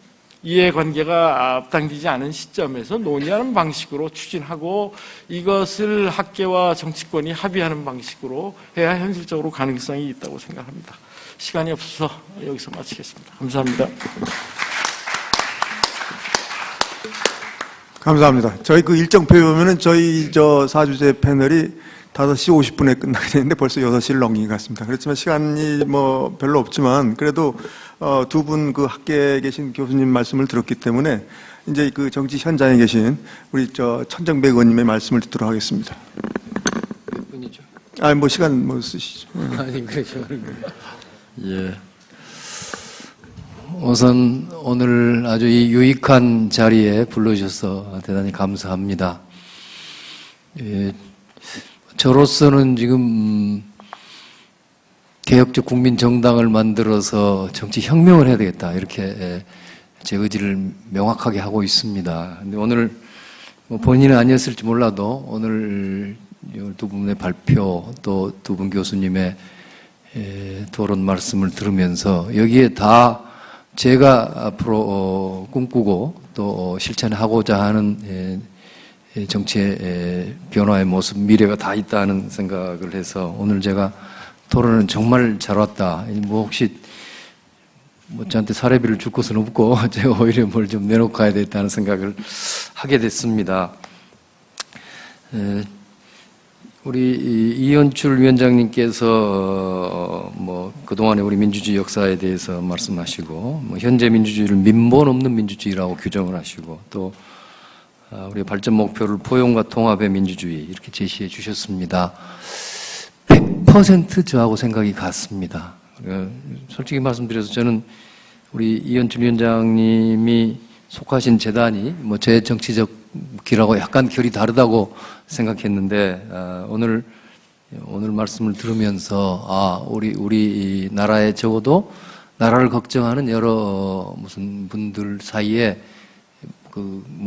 이해관계가 앞당기지 않은 시점에서 논의하는 방식으로 추진하고 이것을 학계와 정치권이 합의하는 방식으로 해야 현실적으로 가능성이 있다고 생각합니다. 시간이 없어서 여기서 마치겠습니다. 감사합니다. 감사합니다. 저희 그 일정표에 보면은 저희 저 사주제 패널이 5시 50분에 끝나게 되는데 벌써 6시를 넘긴 것 같습니다. 그렇지만 시간이 뭐 별로 없지만 그래도 두 분 그 학계에 계신 교수님 말씀을 들었기 때문에 이제 그 정치 현장에 계신 우리 저 천정배 의원님의 말씀을 듣도록 하겠습니다. 몇 분이죠? 뭐 시간 뭐 쓰시죠. 아니, 그렇죠. 예. 우선 오늘 아주 이 유익한 자리에 불러주셔서 대단히 감사합니다. 예. 저로서는 지금 개혁적 국민정당을 만들어서 정치 혁명을 해야 되겠다 이렇게 제 의지를 명확하게 하고 있습니다. 근데 오늘 본인은 아니었을지 몰라도 오늘 두 분의 발표 또 두 분 교수님의 토론 말씀을 들으면서 여기에 다 제가 앞으로 꿈꾸고 또 실천하고자 하는 정치의 변화의 모습, 미래가 다 있다는 생각을 해서 오늘 제가 토론은 정말 잘 왔다. 뭐 혹시 저한테 사례비를 줄 것은 없고 제가 오히려 뭘 좀 내놓고 가야 되겠다는 생각을 하게 됐습니다. 우리 이현출 위원장님께서 그동안의 우리 민주주의 역사에 대해서 말씀하시고 현재 민주주의를 민본 없는 민주주의라고 규정을 하시고 또 우리의 발전 목표를 포용과 통합의 민주주의 이렇게 제시해 주셨습니다. 100% 저하고 생각이 같습니다. 솔직히 말씀드려서 저는 우리 이현출 위원장님이 속하신 재단이 제 정치적 길하고 약간 결이 다르다고 생각했는데 오늘 말씀을 들으면서 우리 나라에 적어도 나라를 걱정하는 여러 무슨 분들 사이에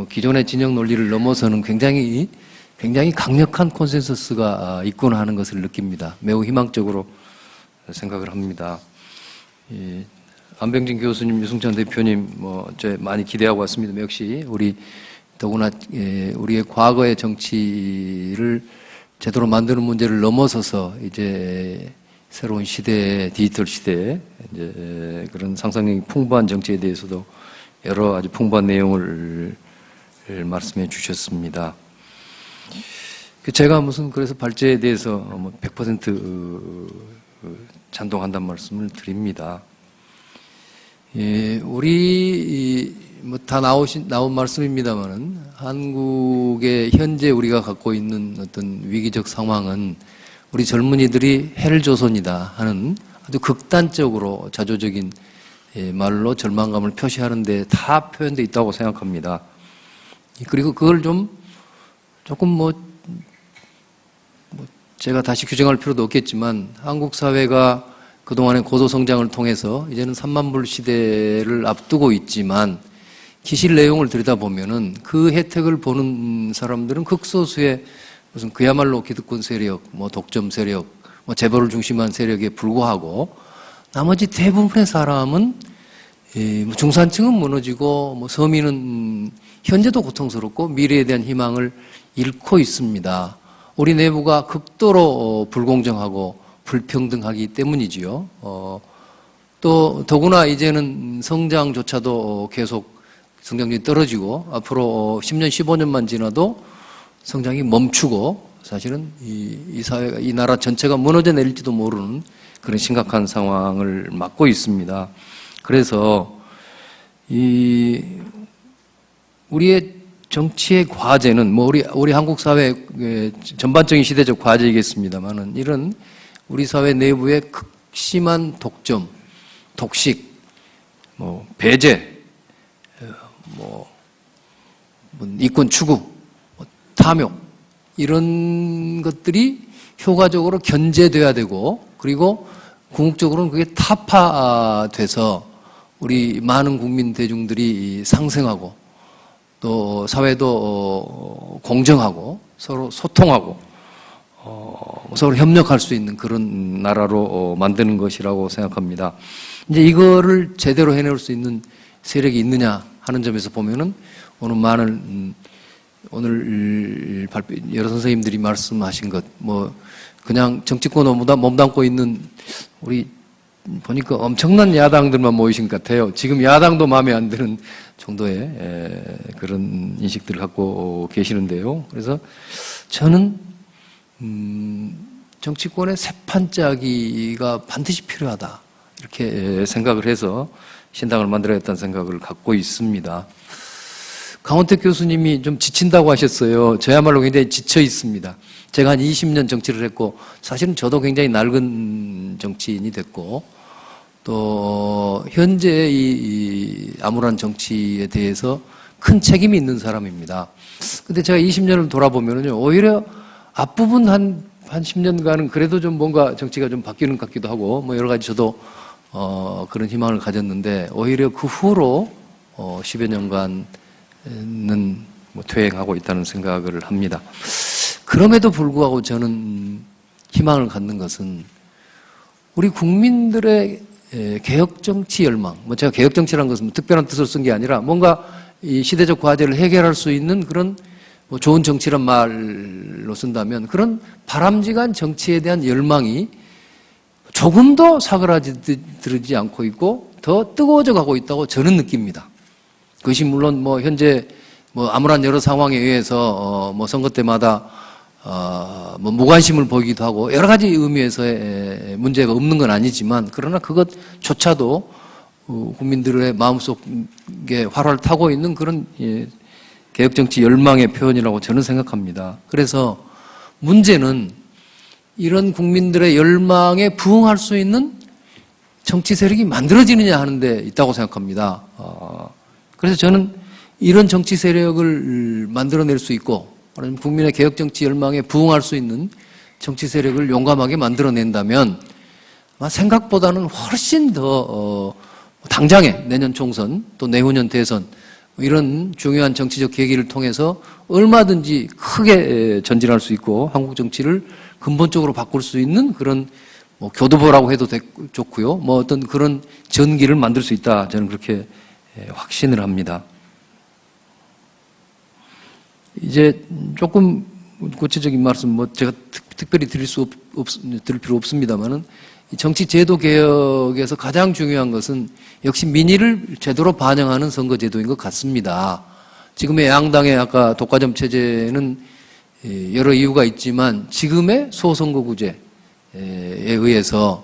기존의 진영 논리를 넘어서는 굉장히 강력한 콘센서스가 있구나 하는 것을 느낍니다. 매우 희망적으로 생각을 합니다. 안병진 교수님, 유승찬 대표님, 저 많이 기대하고 왔습니다. 역시 더구나 우리의 과거의 정치를 제대로 만드는 문제를 넘어서서 이제 새로운 시대의 디지털 시대에 이제 그런 상상력이 풍부한 정치에 대해서도 여러 아주 풍부한 내용을 말씀해 주셨습니다. 제가 그래서 발제에 대해서 100% 찬동한다는 말씀을 드립니다. 우리 다 나온 말씀입니다만은 한국의 현재 우리가 갖고 있는 어떤 위기적 상황은 우리 젊은이들이 헬조선이다 하는 아주 극단적으로 자조적인 말로 절망감을 표시하는데 다 표현되어 있다고 생각합니다. 그리고 그걸 조금 제가 다시 규정할 필요도 없겠지만 한국 사회가 그동안의 고도성장을 통해서 이제는 3만 불 시대를 앞두고 있지만 기실 내용을 들여다보면은 그 혜택을 보는 사람들은 극소수의 무슨 그야말로 기득권 세력, 독점 세력, 재벌을 중심한 세력에 불과하고 나머지 대부분의 사람은 중산층은 무너지고 서민은 현재도 고통스럽고 미래에 대한 희망을 잃고 있습니다. 우리 내부가 극도로 불공정하고 불평등하기 때문이지요. 또 더구나 이제는 성장조차도 계속 성장률이 떨어지고 앞으로 10년, 15년만 지나도 성장이 멈추고 사실은 이 사회가, 이 나라 전체가 무너져 내릴지도 모르는 그런 심각한 상황을 맞고 있습니다. 그래서 우리의 정치의 과제는 우리 한국 사회의 전반적인 시대적 과제이겠습니다만은 이런 우리 사회 내부의 극심한 독점, 독식, 배제, 이권 추구, 탐욕 이런 것들이 효과적으로 견제돼야 되고 그리고 궁극적으로는 그게 타파돼서 우리 많은 국민 대중들이 상생하고 또 사회도 공정하고 서로 소통하고 서로 협력할 수 있는 그런 나라로 만드는 것이라고 생각합니다. 이제 이거를 제대로 해낼 수 있는 세력이 있느냐 하는 점에서 보면은 오늘 발표 여러 선생님들이 말씀하신 것 그냥 정치권에 몸담고 있는 우리 보니까 엄청난 야당들만 모이신 것 같아요. 지금 야당도 마음에 안 드는 정도의 그런 인식들을 갖고 계시는데요. 그래서 저는 정치권의 새판짜기가 반드시 필요하다 이렇게 생각을 해서 신당을 만들어야겠다는 생각을 갖고 있습니다. 강원택 교수님이 좀 지친다고 하셨어요. 저야말로 굉장히 지쳐 있습니다. 제가 한 20년 정치를 했고 사실은 저도 굉장히 낡은 정치인이 됐고 또 현재 이 암울한 정치에 대해서 큰 책임이 있는 사람입니다. 근데 제가 20년을 돌아보면요 오히려 앞부분 한 10년간은 그래도 좀 뭔가 정치가 좀 바뀌는 것 같기도 하고 여러 가지 저도 그런 희망을 가졌는데 오히려 그 후로 10여 년간은 퇴행하고 있다는 생각을 합니다. 그럼에도 불구하고 저는 희망을 갖는 것은 우리 국민들의 개혁정치 열망, 제가 개혁정치라는 것은 특별한 뜻을 쓴 게 아니라 뭔가 이 시대적 과제를 해결할 수 있는 그런 좋은 정치란 말로 쓴다면 그런 바람직한 정치에 대한 열망이 조금도 사그라들지 않고 있고 더 뜨거워져 가고 있다고 저는 느낍니다. 그것이 물론 현재 암울한 여러 상황에 의해서 선거 때마다 무관심을 보이기도 하고 여러 가지 의미에서의 문제가 없는 건 아니지만 그러나 그것조차도 국민들의 마음속에 활활 타고 있는 그런 개혁정치 열망의 표현이라고 저는 생각합니다. 그래서 문제는 이런 국민들의 열망에 부응할 수 있는 정치 세력이 만들어지느냐 하는 데 있다고 생각합니다. 그래서 저는 이런 정치 세력을 만들어낼 수 있고 국민의 개혁정치 열망에 부응할 수 있는 정치 세력을 용감하게 만들어낸다면 생각보다는 훨씬 더 당장에 내년 총선 또 내후년 대선 이런 중요한 정치적 계기를 통해서 얼마든지 크게 전진할 수 있고 한국 정치를 근본적으로 바꿀 수 있는 그런 뭐 교두보라고 해도 좋고요. 뭐 어떤 그런 전기를 만들 수 있다. 저는 그렇게 확신을 합니다. 이제 조금 구체적인 말씀 뭐 제가 특별히 드릴 필요 없습니다만은 정치 제도 개혁에서 가장 중요한 것은 역시 민의를 제대로 반영하는 선거 제도인 것 같습니다. 지금의 양당의 아까 독과점 체제는 여러 이유가 있지만 지금의 소선거구제에 의해서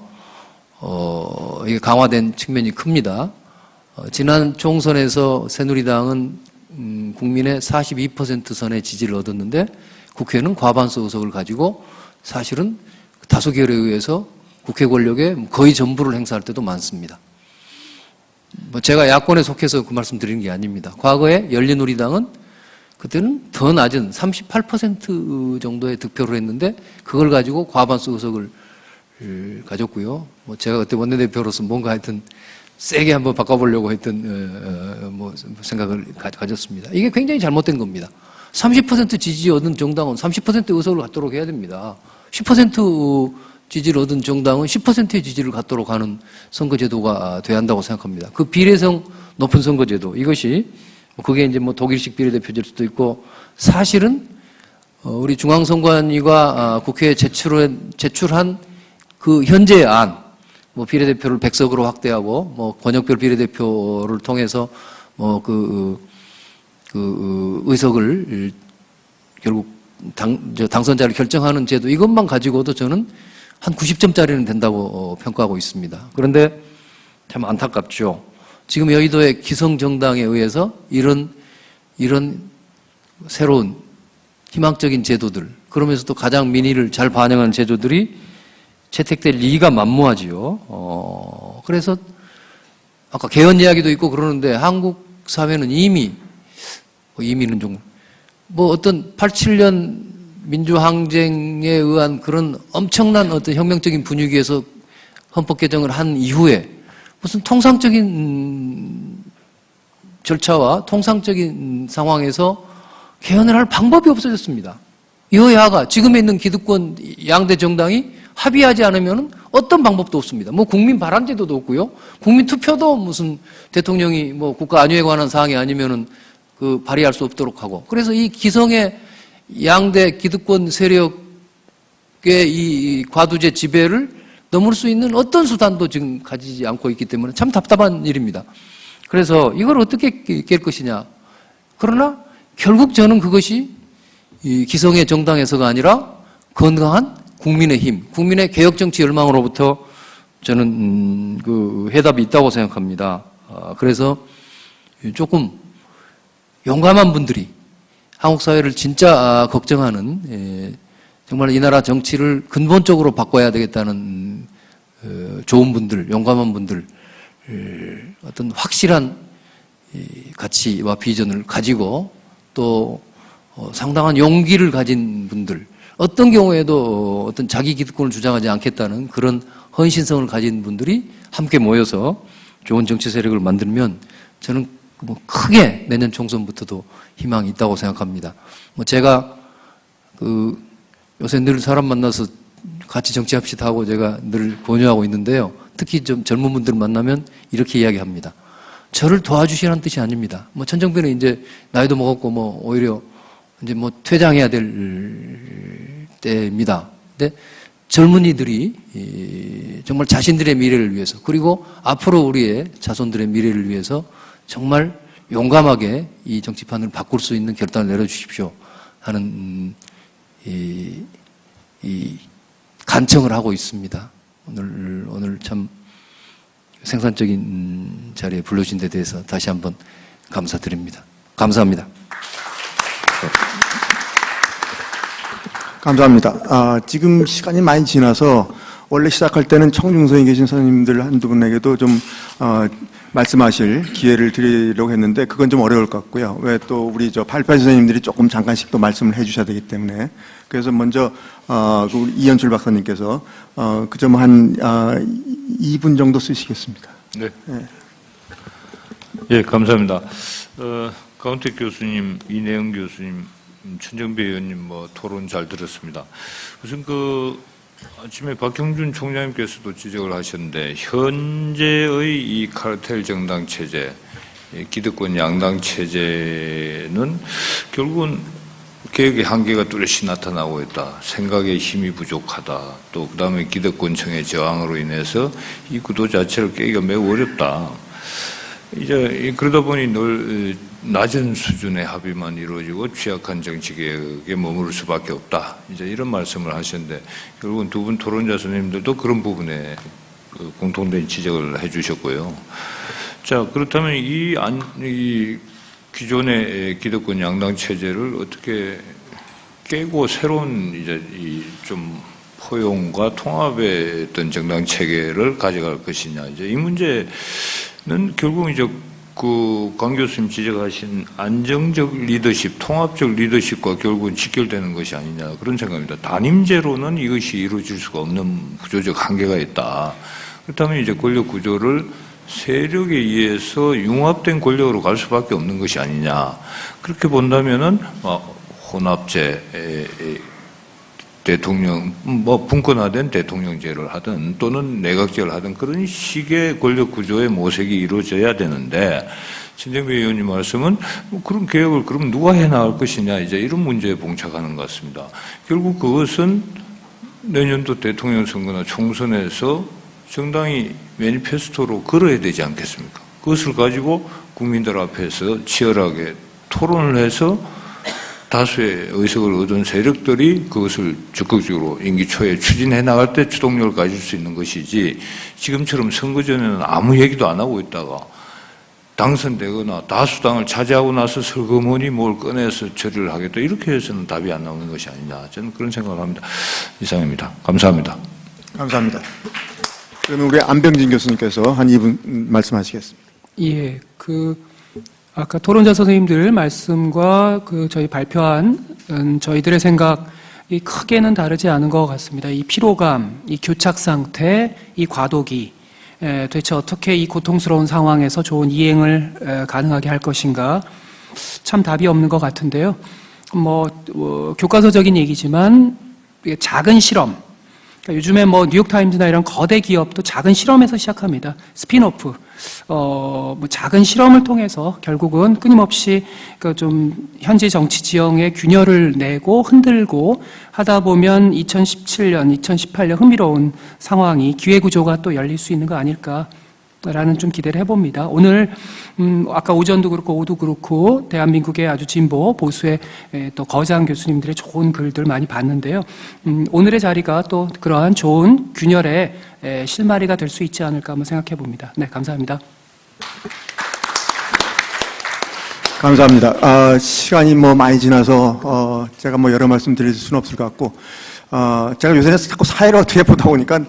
이게 강화된 측면이 큽니다. 지난 총선에서 새누리당은 국민의 42% 선의 지지를 얻었는데 국회는 과반수 의석을 가지고 사실은 다수결에 의해서 국회 권력의 거의 전부를 행사할 때도 많습니다. 뭐 제가 야권에 속해서 그 말씀 드리는 게 아닙니다. 과거에 열린우리당은 그때는 더 낮은 38% 정도의 득표를 했는데 그걸 가지고 과반수 의석을 가졌고요. 뭐 제가 그때 원내대표로서 뭔가 하여튼 세게 한번 바꿔보려고 했던 뭐 생각을 가졌습니다. 이게 굉장히 잘못된 겁니다. 30% 지지 얻은 정당은 30% 의석을 갖도록 해야 됩니다. 10% 지지를 얻은 정당은 10%의 지지를 갖도록 하는 선거제도가 돼야 한다고 생각합니다. 그 비례성 높은 선거제도 이것이 그게 이제 뭐 독일식 비례대표제일 수도 있고 사실은 우리 중앙선관위가 국회에 제출한 그 현재의 안, 뭐 비례대표를 100석으로 확대하고 뭐 권역별 비례대표를 통해서 뭐 의석을 결국 당선자를 결정하는 제도 이것만 가지고도 저는 한 90점짜리는 된다고 평가하고 있습니다. 그런데 참 안타깝죠. 지금 여의도의 기성정당에 의해서 이런 새로운 희망적인 제도들 그러면서도 가장 민의를 잘 반영하는 제도들이 채택될 리가 만무하지요. 그래서 아까 개헌 이야기도 있고 그러는데 한국 사회는 이미는 좀 뭐 어떤 87년 민주항쟁에 의한 그런 엄청난 어떤 혁명적인 분위기에서 헌법 개정을 한 이후에 무슨 통상적인 절차와 통상적인 상황에서 개헌을 할 방법이 없어졌습니다. 여야가 지금에 있는 기득권 양대 정당이 합의하지 않으면 어떤 방법도 없습니다. 뭐 국민 발언제도도 없고요. 국민 투표도 무슨 대통령이 뭐 국가 안위에 관한 사항이 아니면은 그 발의할 수 없도록 하고. 그래서 이 기성의 양대 기득권 세력의 이 과두제 지배를 넘을 수 있는 어떤 수단도 지금 가지지 않고 있기 때문에 참 답답한 일입니다. 그래서 이걸 어떻게 깰 것이냐. 그러나 결국 저는 그것이 이 기성의 정당에서가 아니라 건강한 국민의 힘, 국민의 개혁정치 열망으로부터 저는 그 해답이 있다고 생각합니다. 그래서 조금 용감한 분들이 한국 사회를 진짜 걱정하는 정말 이 나라 정치를 근본적으로 바꿔야 되겠다는 좋은 분들, 용감한 분들, 어떤 확실한 가치와 비전을 가지고 또 상당한 용기를 가진 분들, 어떤 경우에도 어떤 자기 기득권을 주장하지 않겠다는 그런 헌신성을 가진 분들이 함께 모여서 좋은 정치 세력을 만들면 저는 뭐 크게 내년 총선부터도 희망이 있다고 생각합니다. 뭐 제가 요새 늘 사람 만나서 같이 정치합시다 하고 제가 늘 권유하고 있는데요. 특히 좀 젊은 분들 만나면 이렇게 이야기합니다. 저를 도와주시라는 뜻이 아닙니다. 뭐 천정배는 이제 나이도 먹었고 뭐 오히려 이제 뭐 퇴장해야 될 때입니다. 근데 젊은이들이 정말 자신들의 미래를 위해서 그리고 앞으로 우리의 자손들의 미래를 위해서 정말 용감하게 이 정치판을 바꿀 수 있는 결단을 내려주십시오 하는 이 간청을 하고 있습니다. 오늘 참 생산적인 자리에 불러주신 데 대해서 다시 한번 감사드립니다. 감사합니다. 감사합니다. 지금 시간이 많이 지나서 원래 시작할 때는 청중석에 계신 선생님들 한두 분에게도 좀 말씀하실 기회를 드리려고 했는데 그건 좀 어려울 것 같고요. 왜 또 우리 발표 선생님들이 조금 잠깐씩 또 말씀을 해주셔야 되기 때문에 그래서 먼저 우리 이현출 박사님께서 그 점 한 2분 정도 쓰시겠습니다. 네. 네. 예, 감사합니다. 강원택 교수님, 이내영 교수님, 천정배 의원님 뭐 토론 잘 들었습니다. 우선 아침에 박형준 총장님께서도 지적을 하셨는데 현재의 이 카르텔 정당 체제, 기득권 양당 체제는 결국은 개혁의 한계가 뚜렷이 나타나고 있다. 생각의 힘이 부족하다. 또 그다음에 기득권층의 저항으로 인해서 이 구도 자체를 깨기가 매우 어렵다. 이제 그러다 보니 늘 낮은 수준의 합의만 이루어지고 취약한 정치개혁에 머무를 수밖에 없다. 이제 이런 말씀을 하셨는데 결국은 두 분 토론자 선생님들도 그런 부분에 공통된 지적을 해주셨고요. 자, 그렇다면 이 기존의 기득권 양당 체제를 어떻게 깨고 새로운 이제 좀 포용과 통합의 어떤 정당 체계를 가져갈 것이냐. 이제 이 문제는 결국 이제 강 교수님 지적하신 안정적 리더십, 통합적 리더십과 결국은 직결되는 것이 아니냐 그런 생각입니다. 단임제로는 이것이 이루어질 수가 없는 구조적 한계가 있다. 그렇다면 이제 권력 구조를 세력에 의해서 융합된 권력으로 갈 수밖에 없는 것이 아니냐. 그렇게 본다면은 혼합제 대통령 분권화된 대통령제를 하든 또는 내각제를 하든 그런 식의 권력 구조의 모색이 이루어져야 되는데 천정배 의원님 말씀은 그런 개혁을 그럼 누가 해 나갈 것이냐 이제 이런 문제에 봉착하는 것 같습니다. 결국 그것은 내년도 대통령 선거나 총선에서 정당이 매니페스토로 걸어야 되지 않겠습니까? 그것을 가지고 국민들 앞에서 치열하게 토론을 해서 다수의 의석을 얻은 세력들이 그것을 적극적으로 임기 초에 추진해 나갈 때 주동력을 가질 수 있는 것이지 지금처럼 선거 전에는 아무 얘기도 안 하고 있다가 당선되거나 다수당을 차지하고 나서 슬그머니 뭘 꺼내서 처리를 하겠다 이렇게 해서는 답이 안 나오는 것이 아니냐 저는 그런 생각을 합니다. 이상입니다. 감사합니다. 감사합니다. 그러면 우리 안병진 교수님께서 한 2분 말씀하시겠습니다. 예, 아까 토론자 선생님들 말씀과 저희 발표한 저희들의 생각이 크게는 다르지 않은 것 같습니다. 이 피로감, 이 교착 상태, 이 과도기, 도대체 어떻게 이 고통스러운 상황에서 좋은 이행을 가능하게 할 것인가 참 답이 없는 것 같은데요. 교과서적인 얘기지만 작은 실험, 그러니까 요즘에 뉴욕타임즈나 이런 거대 기업도 작은 실험에서 시작합니다. 스핀오프. 작은 실험을 통해서 결국은 끊임없이 좀 현재 정치 지형의 균열을 내고 흔들고 하다 보면 2017년, 2018년 흥미로운 상황이 기회구조가 또 열릴 수 있는 거 아닐까라는 좀 기대를 해봅니다. 오늘 아까 오전도 그렇고 오후도 그렇고 대한민국의 아주 진보 보수의 또 거장 교수님들의 좋은 글들 많이 봤는데요. 오늘의 자리가 또 그러한 좋은 균열의 실마리가 될 수 있지 않을까 한번 생각해 봅니다. 네, 감사합니다. 감사합니다. 시간이 많이 지나서 제가 여러 말씀 드릴 수는 없을 것 같고 제가 요새는 자꾸 사회를 어떻게 보다 보니까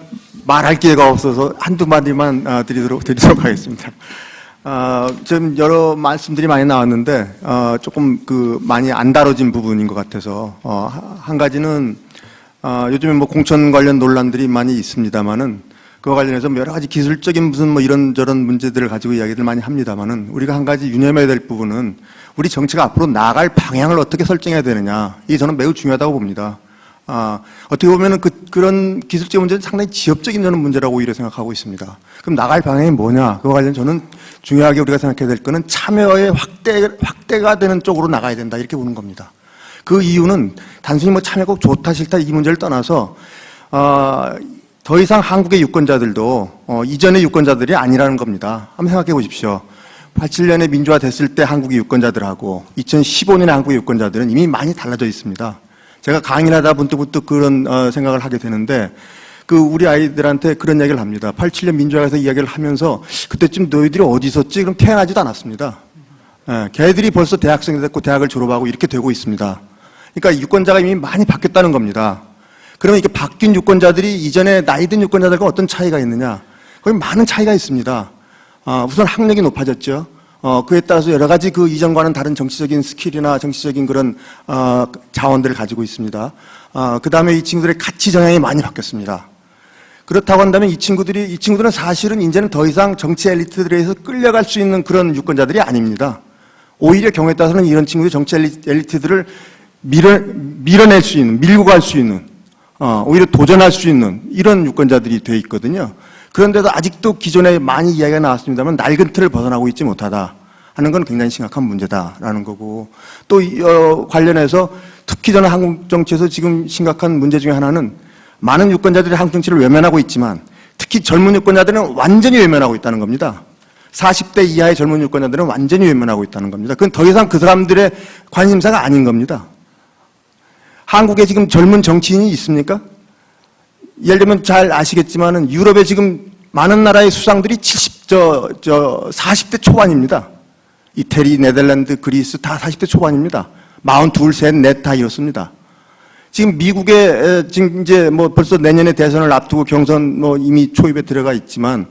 말할 기회가 없어서 한두 마디만 드리도록 하겠습니다. 좀 여러 말씀들이 많이 나왔는데 조금 많이 안 다뤄진 부분인 것 같아서 한 가지는 요즘에 공천 관련 논란들이 많이 있습니다만은 그와 관련해서 여러 가지 기술적인 무슨 이런저런 문제들을 가지고 이야기들 많이 합니다만은 우리가 한 가지 유념해야 될 부분은 우리 정치가 앞으로 나아갈 방향을 어떻게 설정해야 되느냐 이게 저는 매우 중요하다고 봅니다. 어떻게 보면은 그런 기술적 문제는 상당히 지엽적인 저는 문제라고 오히려 생각하고 있습니다. 그럼 나갈 방향이 뭐냐? 그와 관련 저는 중요하게 우리가 생각해야 될 거는 참여의 확대가 되는 쪽으로 나가야 된다 이렇게 보는 겁니다. 그 이유는 단순히 참여 꼭 좋다 싫다 이 문제를 떠나서 더 이상 한국의 유권자들도 이전의 유권자들이 아니라는 겁니다. 한번 생각해 보십시오. 87년에 민주화 됐을 때 한국의 유권자들하고 2015년의 한국의 유권자들은 이미 많이 달라져 있습니다. 제가 강의를 하다 문득 그런 생각을 하게 되는데 우리 아이들한테 그런 이야기를 합니다. 87년 민주화에서 이야기를 하면서 그때쯤 너희들이 어디 있었지? 그럼 태어나지도 않았습니다. 걔들이 벌써 대학생이 됐고 대학을 졸업하고 이렇게 되고 있습니다. 그러니까 유권자가 이미 많이 바뀌었다는 겁니다. 그러면 이렇게 바뀐 유권자들이 이전에 나이 든 유권자들과 어떤 차이가 있느냐? 거기 많은 차이가 있습니다. 우선 학력이 높아졌죠. 그에 따라서 여러 가지 이전과는 다른 정치적인 스킬이나 정치적인 그런 자원들을 가지고 있습니다. 그 다음에 이 친구들의 가치 정향이 많이 바뀌었습니다. 그렇다고 한다면 이 친구들은 사실은 이제는 더 이상 정치 엘리트들에 의해서 끌려갈 수 있는 그런 유권자들이 아닙니다. 오히려 경우에 따라서는 이런 친구들이 정치 엘리트들을 밀어낼 수 있는, 밀고 갈 수 있는, 오히려 도전할 수 있는 이런 유권자들이 돼 있거든요. 그런데도 아직도 기존에 많이 이야기가 나왔습니다만 낡은 틀을 벗어나고 있지 못하다 하는 건 굉장히 심각한 문제다라는 거고, 또 관련해서 특히 저는 한국 정치에서 지금 심각한 문제 중에 하나는 많은 유권자들이 한국 정치를 외면하고 있지만 특히 젊은 유권자들은 완전히 외면하고 있다는 겁니다. 40대 이하의 젊은 유권자들은 완전히 외면하고 있다는 겁니다. 그건 더 이상 그 사람들의 관심사가 아닌 겁니다. 한국에 지금 젊은 정치인이 있습니까? 예를 들면 잘 아시겠지만은 유럽에 지금 많은 나라의 수상들이 40대 초반입니다. 이태리, 네덜란드, 그리스 다 40대 초반입니다. 42, 3, 4 다 이렇습니다. 지금 미국에 지금 이제 뭐 벌써 내년에 대선을 앞두고 경선 뭐 이미 초입에 들어가 있지만,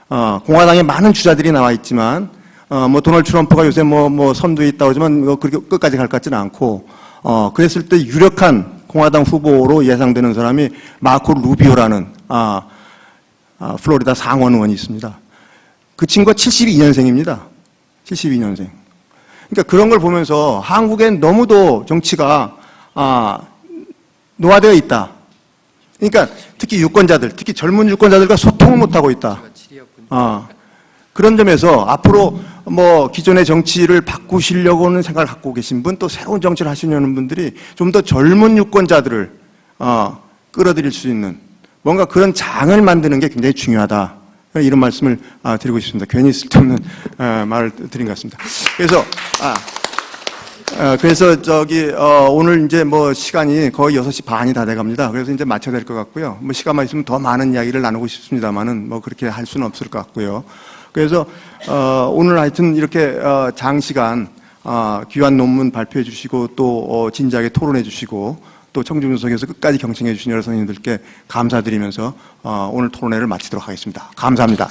공화당에 많은 주자들이 나와 있지만, 뭐 도널드 트럼프가 요새 뭐 선두에 있다고 하지만 뭐 그렇게 끝까지 갈 것 같지는 않고, 그랬을 때 유력한 공화당 후보로 예상되는 사람이 마코 루비오라는, 플로리다 상원 의원이 있습니다. 그 친구가 72년생입니다. 72년생. 그러니까 그런 걸 보면서 한국엔 너무도 정치가, 노화되어 있다. 그러니까 특히 유권자들, 특히 젊은 유권자들과 소통을 못하고 있다. 그런 점에서 앞으로 뭐 기존의 정치를 바꾸시려고는 생각을 갖고 계신 분, 또 새로운 정치를 하시려는 분들이 좀 더 젊은 유권자들을 끌어들일 수 있는 뭔가 그런 장을 만드는 게 굉장히 중요하다. 이런 말씀을 드리고 싶습니다. 괜히 쓸데없는 말을 드린 것 같습니다. 그래서 오늘 이제 뭐 시간이 거의 6시 반이 다 돼갑니다. 그래서 이제 맞춰야 될 것 같고요. 뭐 시간만 있으면 더 많은 이야기를 나누고 싶습니다만은 뭐 그렇게 할 수는 없을 것 같고요. 그래서 오늘 하여튼 이렇게 장시간 귀한 논문 발표해 주시고 또 진지하게 토론해 주시고 또 청중분석에서 끝까지 경청해 주신 여러 선생님들께 감사드리면서 오늘 토론회를 마치도록 하겠습니다. 감사합니다.